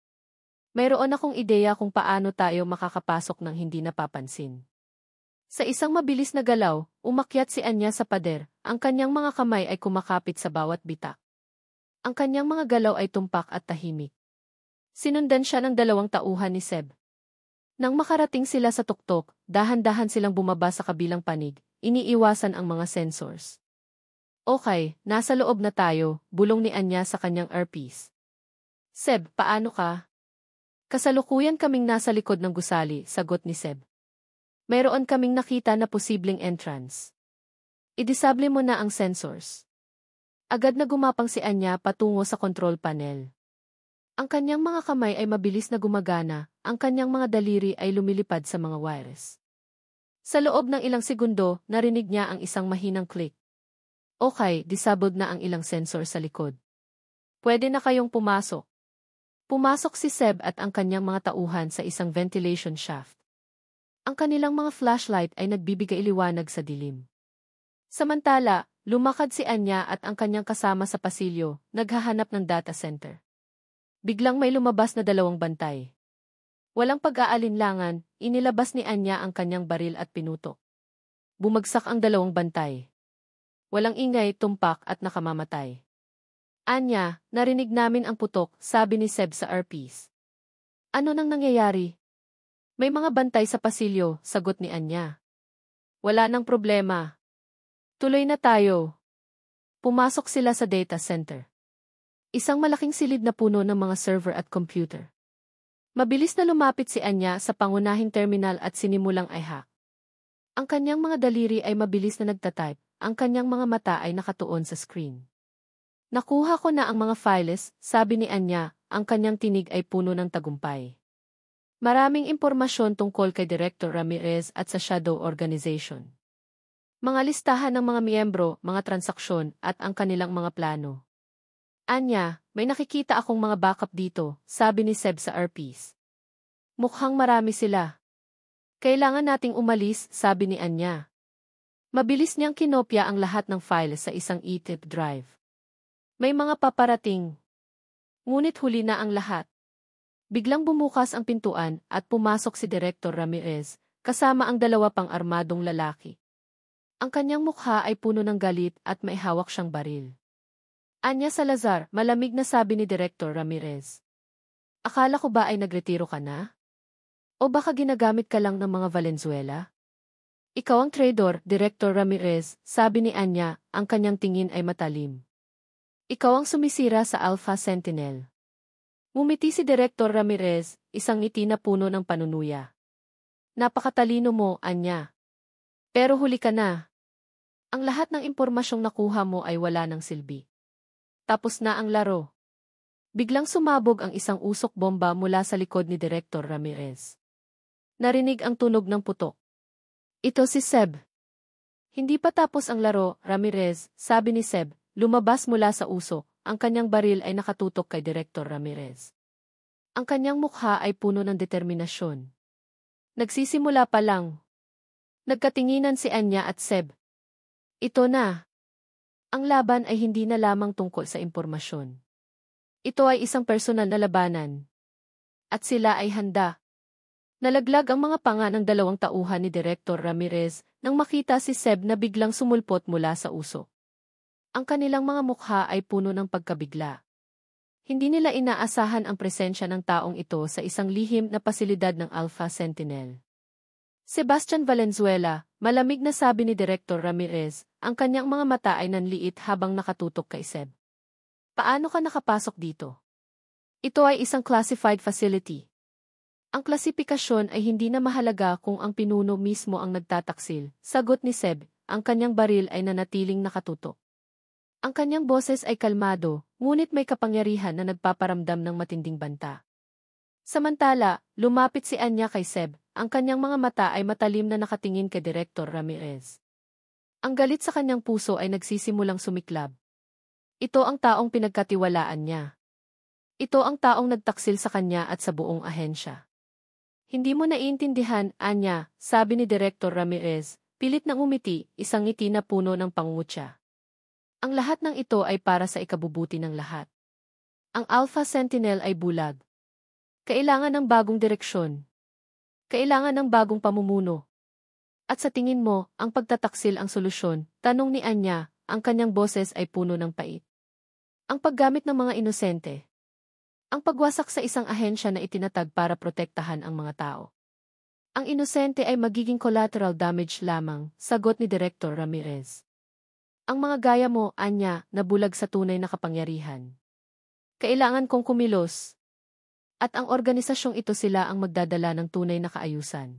Mayroon akong ideya kung paano tayo makakapasok ng hindi napapansin. Sa isang mabilis na galaw, umakyat si Anya sa pader, ang kanyang mga kamay ay kumakapit sa bawat bitak. Ang kanyang mga galaw ay tumpak at tahimik. Sinundan siya ng dalawang tauhan ni Seb. Nang makarating sila sa tuktok, dahan-dahan silang bumaba sa kabilang panig, iniiwasan ang mga sensors. Okay, nasa loob na tayo, bulong ni Anya sa kanyang earpiece. Seb, paano ka? Kasalukuyan kaming nasa likod ng gusali, sagot ni Seb. Mayroon kaming nakita na posibleng entrance. Idisable mo na ang sensors. Agad na gumapang si Anya patungo sa control panel. Ang kanyang mga kamay ay mabilis na gumagana, ang kanyang mga daliri ay lumilipad sa mga wires. Sa loob ng ilang segundo, narinig niya ang isang mahinang click. Okay, disabled na ang ilang sensor sa likod. Pwede na kayong pumasok. Pumasok si Seb at ang kanyang mga tauhan sa isang ventilation shaft. Ang kanilang mga flashlight ay nagbibigay liwanag sa dilim. Samantala, lumakad si Anya at ang kanyang kasama sa pasilyo, naghahanap ng data center. Biglang may lumabas na dalawang bantay. Walang pag-aalinlangan, inilabas ni Anya ang kanyang baril at pinutok. Bumagsak ang dalawang bantay. Walang ingay, tumpak at nakamamatay. Anya, narinig namin ang putok, sabi ni Seb sa earpiece. Ano nang nangyayari? May mga bantay sa pasilyo, sagot ni Anya. Wala nang problema. Tuloy na tayo. Pumasok sila sa data center. Isang malaking silid na puno ng mga server at computer. Mabilis na lumapit si Anya sa pangunahing terminal at sinimulang i-hack. Ang kanyang mga daliri ay mabilis na nagtatype, ang kanyang mga mata ay nakatuon sa screen. Nakuha ko na ang mga files, sabi ni Anya, ang kanyang tinig ay puno ng tagumpay. Maraming impormasyon tungkol kay Director Ramirez at sa Shadow Organization. Mga listahan ng mga miyembro, mga transaksyon, at ang kanilang mga plano. Anya, may nakikita akong mga backup dito, sabi ni Seb sa earpiece. Mukhang marami sila. Kailangan nating umalis, sabi ni Anya. Mabilis niyang kinopya ang lahat ng files sa isang e-tip drive. May mga paparating. Ngunit huli na ang lahat. Biglang bumukas ang pintuan at pumasok si Director Ramirez, kasama ang dalawa pang armadong lalaki. Ang kanyang mukha ay puno ng galit at may hawak siyang baril. Anya Salazar, malamig na sabi ni Director Ramirez. Akala ko ba ay nagretiro ka na? O baka ginagamit ka lang ng mga Valenzuela? Ikaw ang traidor, Director Ramirez, sabi ni Anya, ang kanyang tingin ay matalim. Ikaw ang sumisira sa Alpha Sentinel. Ngumiti si Director Ramirez, isang ngiti na puno ng panunuya. Napakatalino mo, Anya. Pero huli ka na. Ang lahat ng impormasyong nakuha mo ay wala ng silbi. Tapos na ang laro. Biglang sumabog ang isang usok bomba mula sa likod ni Director Ramirez. Narinig ang tunog ng putok. Ito si Seb. Hindi pa tapos ang laro, Ramirez, sabi ni Seb, lumabas mula sa usok. Ang kanyang baril ay nakatutok kay Director Ramirez. Ang kanyang mukha ay puno ng determinasyon. Nagsisimula pa lang. Nagkatinginan si Anya at Seb. Ito na. Ang laban ay hindi na lamang tungkol sa impormasyon. Ito ay isang personal na labanan. At sila ay handa. Nalaglag ang mga panga ng dalawang tauhan ni Director Ramirez nang makita si Seb na biglang sumulpot mula sa usok. Ang kanilang mga mukha ay puno ng pagkabigla. Hindi nila inaasahan ang presensya ng taong ito sa isang lihim na pasilidad ng Alpha Sentinel. Sebastian Valenzuela, malamig na sabi ni Director Ramirez, ang kanyang mga mata ay nanliit habang nakatutok kay Seb. Paano ka nakapasok dito? Ito ay isang classified facility. Ang klasifikasyon ay hindi na mahalaga kung ang pinuno mismo ang nagtataksil, sagot ni Seb, ang kanyang baril ay nanatiling nakatutok. Ang kanyang boses ay kalmado, ngunit may kapangyarihan na nagpaparamdam ng matinding banta. Samantala, lumapit si Anya kay Seb, ang kanyang mga mata ay matalim na nakatingin kay Director Ramirez. Ang galit sa kanyang puso ay nagsisimulang sumiklab. Ito ang taong pinagkatiwalaan niya. Ito ang taong nagtaksil sa kanya at sa buong ahensya. Hindi mo naiintindihan, Anya, sabi ni Director Ramirez, pilit na umiti, isang ngiti na puno ng pangungutya. Ang lahat ng ito ay para sa ikabubuti ng lahat. Ang Alpha Sentinel ay bulag. Kailangan ng bagong direksyon. Kailangan ng bagong pamumuno. At sa tingin mo, ang pagtataksil ang solusyon, tanong ni Anya, ang kanyang boses ay puno ng pait. Ang paggamit ng mga inosente. Ang pagwasak sa isang ahensya na itinatag para protektahan ang mga tao. Ang inosente ay magiging collateral damage lamang, sagot ni Director Ramirez. Ang mga gaya mo, Anya, nabulag sa tunay na kapangyarihan. Kailangan kong kumilos. At ang organisasyong ito sila ang magdadala ng tunay na kaayusan.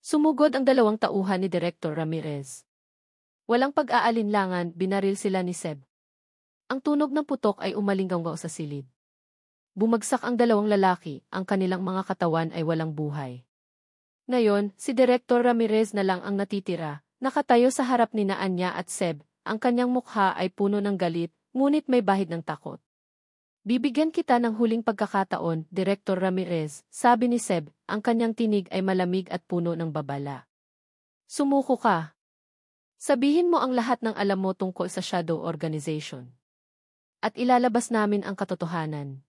Sumugod ang dalawang tauhan ni Director Ramirez. Walang pag-aalinlangan, binaril sila ni Seb. Ang tunog ng putok ay umalinggaw sa silid. Bumagsak ang dalawang lalaki, ang kanilang mga katawan ay walang buhay. Ngayon, si Director Ramirez na lang ang natitira, nakatayo sa harap ni Anya at Seb. Ang kanyang mukha ay puno ng galit, ngunit may bahid ng takot. Bibigyan kita ng huling pagkakataon, Direktor Ramirez, sabi ni Seb, ang kanyang tinig ay malamig at puno ng babala. Sumuko ka. Sabihin mo ang lahat ng alam mo tungkol sa Shadow Organization. At ilalabas namin ang katotohanan.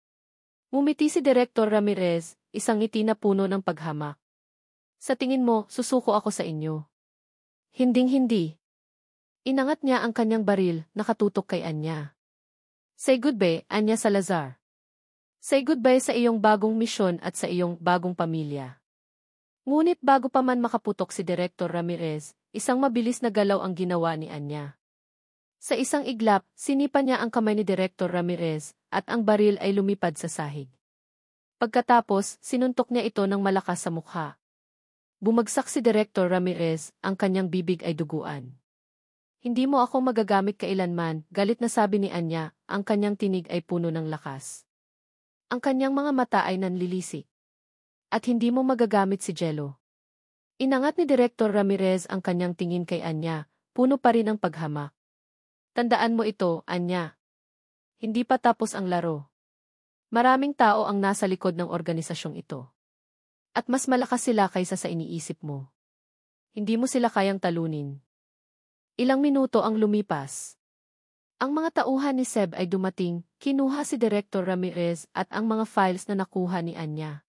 Ngumiti si Direktor Ramirez, isang ngiti na puno ng paghamak. Sa tingin mo, susuko ako sa inyo. Hinding-hindi. Inangat niya ang kanyang baril, nakatutok kay Anya. Say goodbye, Anya Salazar. Say goodbye sa iyong bagong misyon at sa iyong bagong pamilya. Ngunit bago pa man makaputok si Direktor Ramirez, isang mabilis na galaw ang ginawa ni Anya. Sa isang iglap, sinipa niya ang kamay ni Direktor Ramirez, at ang baril ay lumipad sa sahig. Pagkatapos, sinuntok niya ito ng malakas sa mukha. Bumagsak si Direktor Ramirez, ang kanyang bibig ay duguan. Hindi mo ako magagamit kailanman, galit na sabi ni Anya, ang kanyang tinig ay puno ng lakas. Ang kanyang mga mata ay nanlilisik. At hindi mo magagamit si Jello. Inangat ni Direktor Ramirez ang kanyang tingin kay Anya, puno pa rin ang paghamak. Tandaan mo ito, Anya. Hindi pa tapos ang laro. Maraming tao ang nasa likod ng organisasyong ito. At mas malakas sila kaysa sa iniisip mo. Hindi mo sila kayang talunin. Ilang minuto ang lumipas. Ang mga tauhan ni Seb ay dumating, kinuha si Direktor Ramirez at ang mga files na nakuha ni Anya.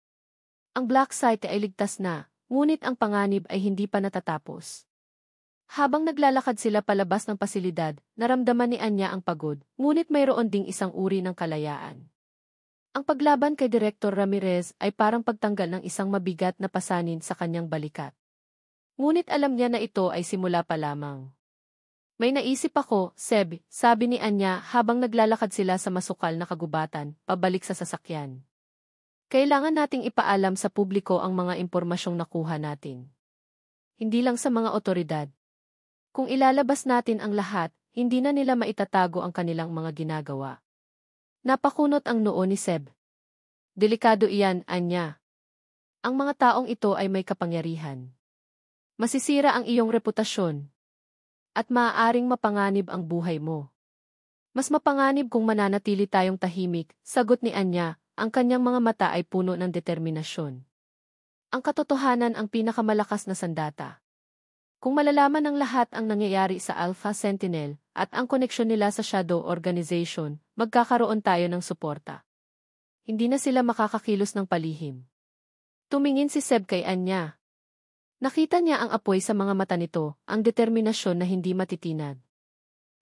Ang black site ay ligtas na, ngunit ang panganib ay hindi pa natatapos. Habang naglalakad sila palabas ng pasilidad, naramdaman ni Anya ang pagod, ngunit mayroon ding isang uri ng kalayaan. Ang paglaban kay Direktor Ramirez ay parang pagtanggal ng isang mabigat na pasanin sa kanyang balikat. Ngunit alam niya na ito ay simula pa lamang. May naisip ako, Seb, sabi ni Anya habang naglalakad sila sa masukal na kagubatan, pabalik sa sasakyan. Kailangan nating ipaalam sa publiko ang mga impormasyong nakuha natin. Hindi lang sa mga otoridad. Kung ilalabas natin ang lahat, hindi na nila maitatago ang kanilang mga ginagawa. Napakunot ang noo ni Seb. Delikado iyan, Anya. Ang mga taong ito ay may kapangyarihan. Masisira ang iyong reputasyon. At maaaring mapanganib ang buhay mo. Mas mapanganib kung mananatili tayong tahimik, sagot ni Anya, ang kanyang mga mata ay puno ng determinasyon. Ang katotohanan ang pinakamalakas na sandata. Kung malalaman ng lahat ang nangyayari sa Alpha Sentinel at ang koneksyon nila sa Shadow Organization, magkakaroon tayo ng suporta. Hindi na sila makakakilos ng palihim. Tumingin si Seb kay Anya. Nakita niya ang apoy sa mga mata nito, ang determinasyon na hindi matitinag.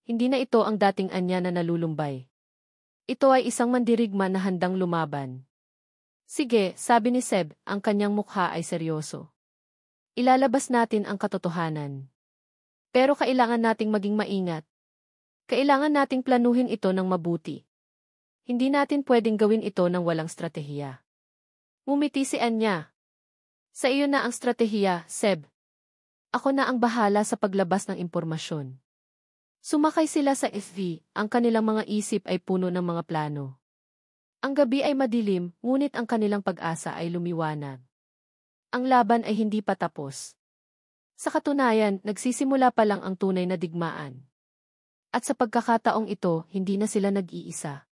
Hindi na ito ang dating Anya na nalulumbay. Ito ay isang mandirigma na handang lumaban. Sige, sabi ni Seb, ang kanyang mukha ay seryoso. Ilalabas natin ang katotohanan. Pero kailangan nating maging maingat. Kailangan nating planuhin ito ng mabuti. Hindi natin pwedeng gawin ito ng walang stratehiya. Ngumiti si Anya. Sa iyo na ang stratehiya, Seb. Ako na ang bahala sa paglabas ng impormasyon. Sumakay sila sa FV, ang kanilang mga isip ay puno ng mga plano. Ang gabi ay madilim, ngunit ang kanilang pag-asa ay lumiwanag. Ang laban ay hindi pa tapos. Sa katunayan, nagsisimula pa lang ang tunay na digmaan. At sa pagkakataong ito, hindi na sila nag-iisa.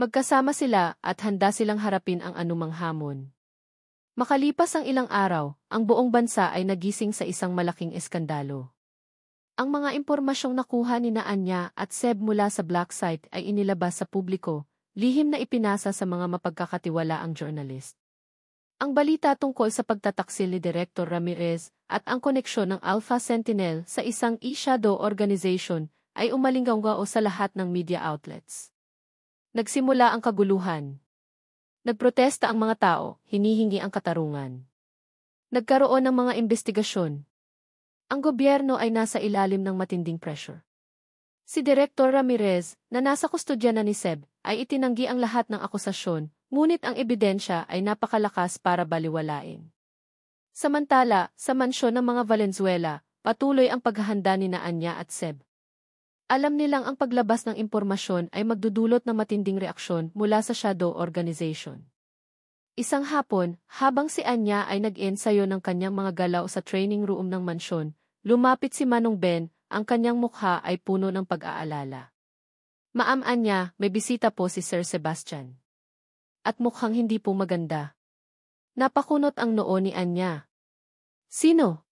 Magkasama sila at handa silang harapin ang anumang hamon. Makalipas ang ilang araw, ang buong bansa ay nagising sa isang malaking eskandalo. Ang mga impormasyong nakuha ni Anya at Seb mula sa black site ay inilabas sa publiko, lihim na ipinasa sa mga mapagkakatiwalaang journalist. Ang balita tungkol sa pagtataksil ni Direktor Ramirez at ang koneksyon ng Alpha Sentinel sa isang e-shadow organization ay umalingaw sa lahat ng media outlets. Nagsimula ang kaguluhan. Nagprotesta ang mga tao, hinihingi ang katarungan. Nagkaroon ng mga investigasyon. Ang gobyerno ay nasa ilalim ng matinding pressure. Si Direktor Ramirez, na nasa kustodya na ni Seb, ay itinanggi ang lahat ng akusasyon, ngunit ang ebidensya ay napakalakas para baliwalain. Samantala, sa mansyon ng mga Valenzuela, patuloy ang paghahanda ni Anya at Seb. Alam nilang ang paglabas ng impormasyon ay magdudulot ng matinding reaksyon mula sa Shadow Organization. Isang hapon, habang si Anya ay nag-ensayo ng kanyang mga galaw sa training room ng mansyon, lumapit si Manong Ben, ang kanyang mukha ay puno ng pag-aalala. Ma'am Anya, may bisita po si Sir Sebastian. At mukhang hindi po maganda. Napakunot ang noo ni Anya. Sino?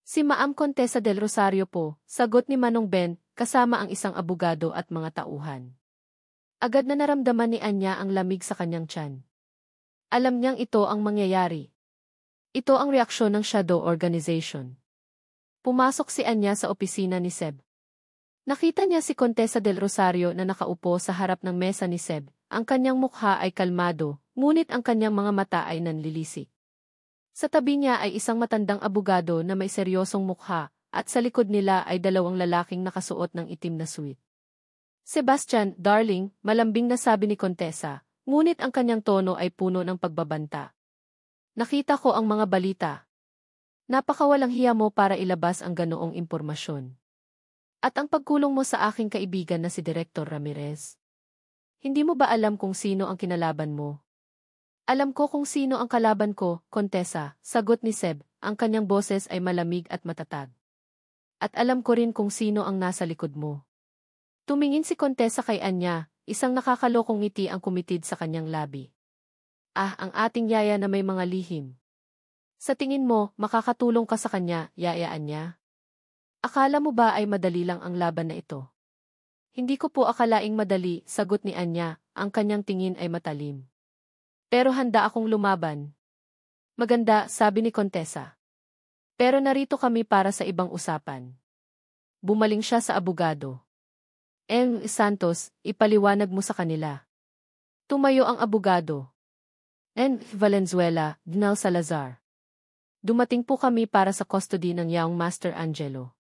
Si Ma'am Contessa del Rosario po, sagot ni Manong Ben, kasama ang isang abogado at mga tauhan. Agad na naramdaman ni Anya ang lamig sa kanyang tiyan. Alam niyang ito ang mangyayari. Ito ang reaksyon ng shadow organization. Pumasok si Anya sa opisina ni Seb. Nakita niya si Contessa del Rosario na nakaupo sa harap ng mesa ni Seb. Ang kanyang mukha ay kalmado, ngunit ang kanyang mga mata ay nanlilisik. Sa tabi niya ay isang matandang abogado na may seryosong mukha, at sa likod nila ay dalawang lalaking nakasuot ng itim na suit. Sebastian, darling, malambing na sabi ni Contessa, ngunit ang kanyang tono ay puno ng pagbabanta. Nakita ko ang mga balita. Napakawalang hiya mo para ilabas ang ganoong impormasyon. At ang pagkulong mo sa aking kaibigan na si Director Ramirez. Hindi mo ba alam kung sino ang kinalaban mo? Alam ko kung sino ang kalaban ko, Contessa, sagot ni Seb, ang kanyang boses ay malamig at matatag. At alam ko rin kung sino ang nasa likod mo. Tumingin si Contessa kay Anya, isang nakakalokong ngiti ang kumitid sa kanyang labi. Ah, ang ating yaya na may mga lihim. Sa tingin mo, makakatulong ka sa kanya, yaya Anya? Akala mo ba ay madali lang ang laban na ito? Hindi ko po akalaing madali, sagot ni Anya, ang kanyang tingin ay matalim. Pero handa akong lumaban. Maganda, sabi ni Contessa. Pero narito kami para sa ibang usapan. Bumaling siya sa abogado. Santos, ipaliwanag mo sa kanila. Tumayo ang abogado. Valenzuela, Dinal Salazar. Dumating po kami para sa custody ng Young Master Angelo.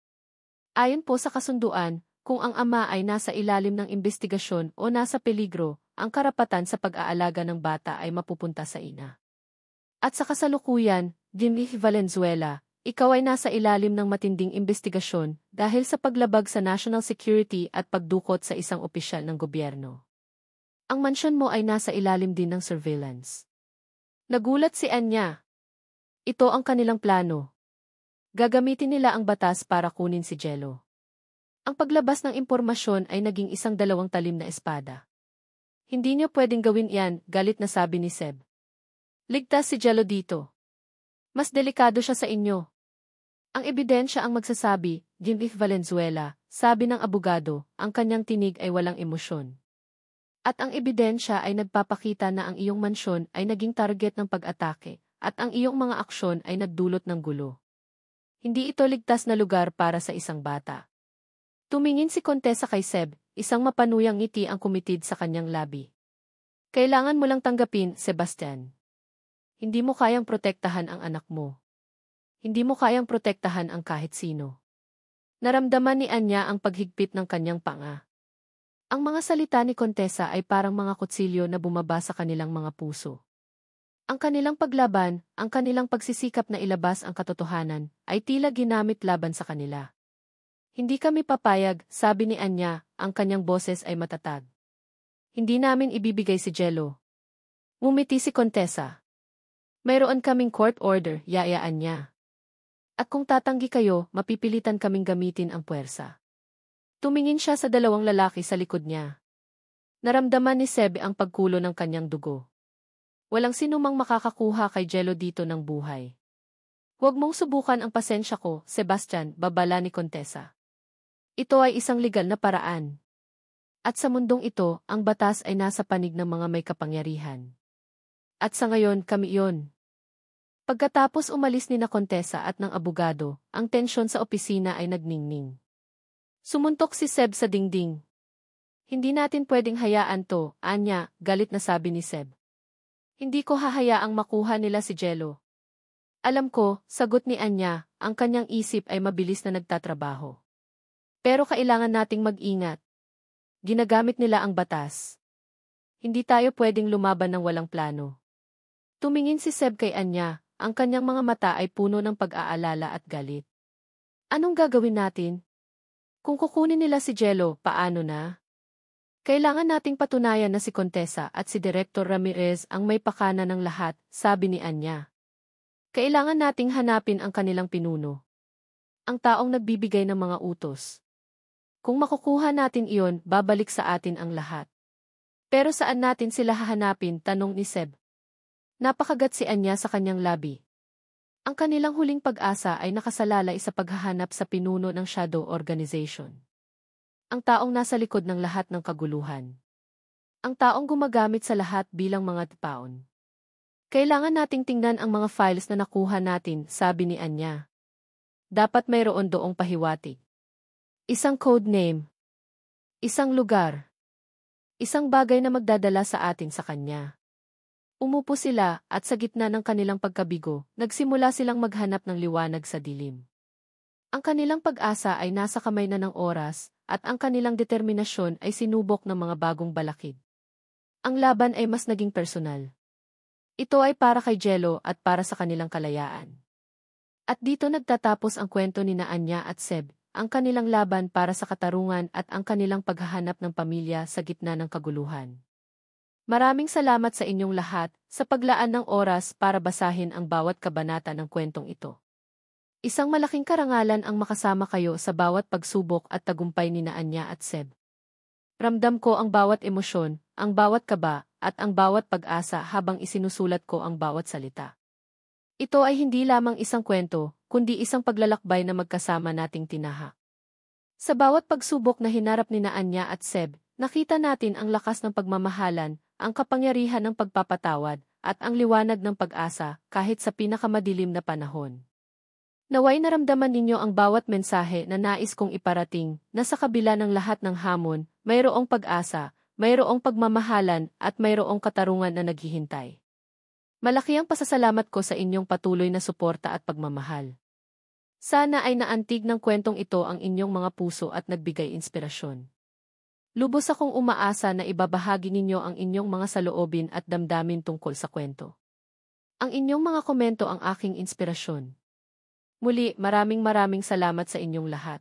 Ayon po sa kasunduan, kung ang ama ay nasa ilalim ng investigasyon o nasa peligro, ang karapatan sa pag-aalaga ng bata ay mapupunta sa ina. At sa kasalukuyan, Jimmy Valenzuela, ikaw ay nasa ilalim ng matinding investigasyon dahil sa paglabag sa national security at pagdukot sa isang opisyal ng gobyerno. Ang mansyon mo ay nasa ilalim din ng surveillance. Nagulat si Anya. Ito ang kanilang plano. Gagamitin nila ang batas para kunin si Jello. Ang paglabas ng impormasyon ay naging isang dalawang talim na espada. Hindi niyo pwedeng gawin iyan, galit na sabi ni Seb. Ligtas si Jello dito. Mas delikado siya sa inyo. Ang ebidensya ang magsasabi, Jimmy Valenzuela, sabi ng abogado, ang kanyang tinig ay walang emosyon. At ang ebidensya ay nagpapakita na ang iyong mansyon ay naging target ng pag-atake, at ang iyong mga aksyon ay nagdulot ng gulo. Hindi ito ligtas na lugar para sa isang bata. Tumingin si Contessa kay Seb, isang mapanuyang ngiti ang kumitid sa kanyang labi. Kailangan mo lang tanggapin, Sebastian. Hindi mo kayang protektahan ang anak mo. Hindi mo kayang protektahan ang kahit sino. Naramdaman ni Anya ang paghigpit ng kanyang panga. Ang mga salita ni Contessa ay parang mga kutsilyo na bumaba sa kanilang mga puso. Ang kanilang paglaban, ang kanilang pagsisikap na ilabas ang katotohanan, ay tila ginamit laban sa kanila. Hindi kami papayag, sabi ni Anya, ang kanyang boses ay matatag. Hindi namin ibibigay si Jello. Ngumiti si Contessa. Mayroon kaming court order, yaya Anya. At kung tatanggi kayo, mapipilitan kaming gamitin ang puwersa. Tumingin siya sa dalawang lalaki sa likod niya. Naramdaman ni Seb ang pagkulo ng kanyang dugo. Walang sinumang makakakuha kay Jello dito ng buhay. Huwag mong subukan ang pasensya ko, Sebastian, babala ni Contessa. Ito ay isang legal na paraan. At sa mundong ito, ang batas ay nasa panig ng mga may kapangyarihan. At sa ngayon, kami iyon. Pagkatapos umalis ni na Contessa at ng abogado, ang tensyon sa opisina ay nagningning. Sumuntok si Seb sa dingding. Hindi natin pwedeng hayaan to, Anya, galit na sabi ni Seb. Hindi ko hahayaang makuha nila si Jello. Alam ko, sagot ni Anya, ang kanyang isip ay mabilis na nagtatrabaho. Pero kailangan nating mag-ingat. Ginagamit nila ang batas. Hindi tayo pwedeng lumaban ng walang plano. Tumingin si Seb kay Anya, ang kanyang mga mata ay puno ng pag-aalala at galit. Anong gagawin natin? Kung kukunin nila si Jello, paano na? Kailangan nating patunayan na si Contessa at si Director Ramirez ang may pakana ng lahat, sabi ni Anya. Kailangan nating hanapin ang kanilang pinuno. Ang taong nagbibigay ng mga utos. Kung makukuha natin iyon, babalik sa atin ang lahat. Pero saan natin sila hahanapin? Tanong ni Seb. Napakagat si Anya sa kanyang labi. Ang kanilang huling pag-asa ay nakasalalay sa paghahanap sa pinuno ng Shadow Organization. Ang taong nasa likod ng lahat ng kaguluhan. Ang taong gumagamit sa lahat bilang mga tapaon. Kailangan nating tingnan ang mga files na nakuha natin, sabi ni Anya. Dapat mayroon doong pahiwatig. Isang code name. Isang lugar. Isang bagay na magdadala sa atin sa kanya. Umupo sila at sa gitna ng kanilang pagkabigo, nagsimula silang maghanap ng liwanag sa dilim. Ang kanilang pag-asa ay nasa kamay na ng oras at ang kanilang determinasyon ay sinubok ng mga bagong balakid. Ang laban ay mas naging personal. Ito ay para kay Jello at para sa kanilang kalayaan. At dito nagtatapos ang kwento ni Anya at Seb, ang kanilang laban para sa katarungan at ang kanilang paghahanap ng pamilya sa gitna ng kaguluhan. Maraming salamat sa inyong lahat sa paglaan ng oras para basahin ang bawat kabanata ng kwentong ito. Isang malaking karangalan ang makasama kayo sa bawat pagsubok at tagumpay ni Anya at Seb. Ramdam ko ang bawat emosyon, ang bawat kaba, at ang bawat pag-asa habang isinusulat ko ang bawat salita. Ito ay hindi lamang isang kwento, kundi isang paglalakbay na magkasama nating tinahak. Sa bawat pagsubok na hinarap ni Anya at Seb, nakita natin ang lakas ng pagmamahalan, ang kapangyarihan ng pagpapatawad, at ang liwanag ng pag-asa kahit sa pinakamadilim na panahon. Naway naramdaman ninyo ang bawat mensahe na nais kong iparating, na sa kabila ng lahat ng hamon, mayroong pag-asa, mayroong pagmamahalan, at mayroong katarungan na naghihintay. Malaki ang pasasalamat ko sa inyong patuloy na suporta at pagmamahal. Sana ay naantig ng kwentong ito ang inyong mga puso at nagbigay inspirasyon. Lubos akong umaasa na ibabahagi ninyo ang inyong mga saloobin at damdamin tungkol sa kwento. Ang inyong mga komento ang aking inspirasyon. Muli, maraming salamat sa inyong lahat.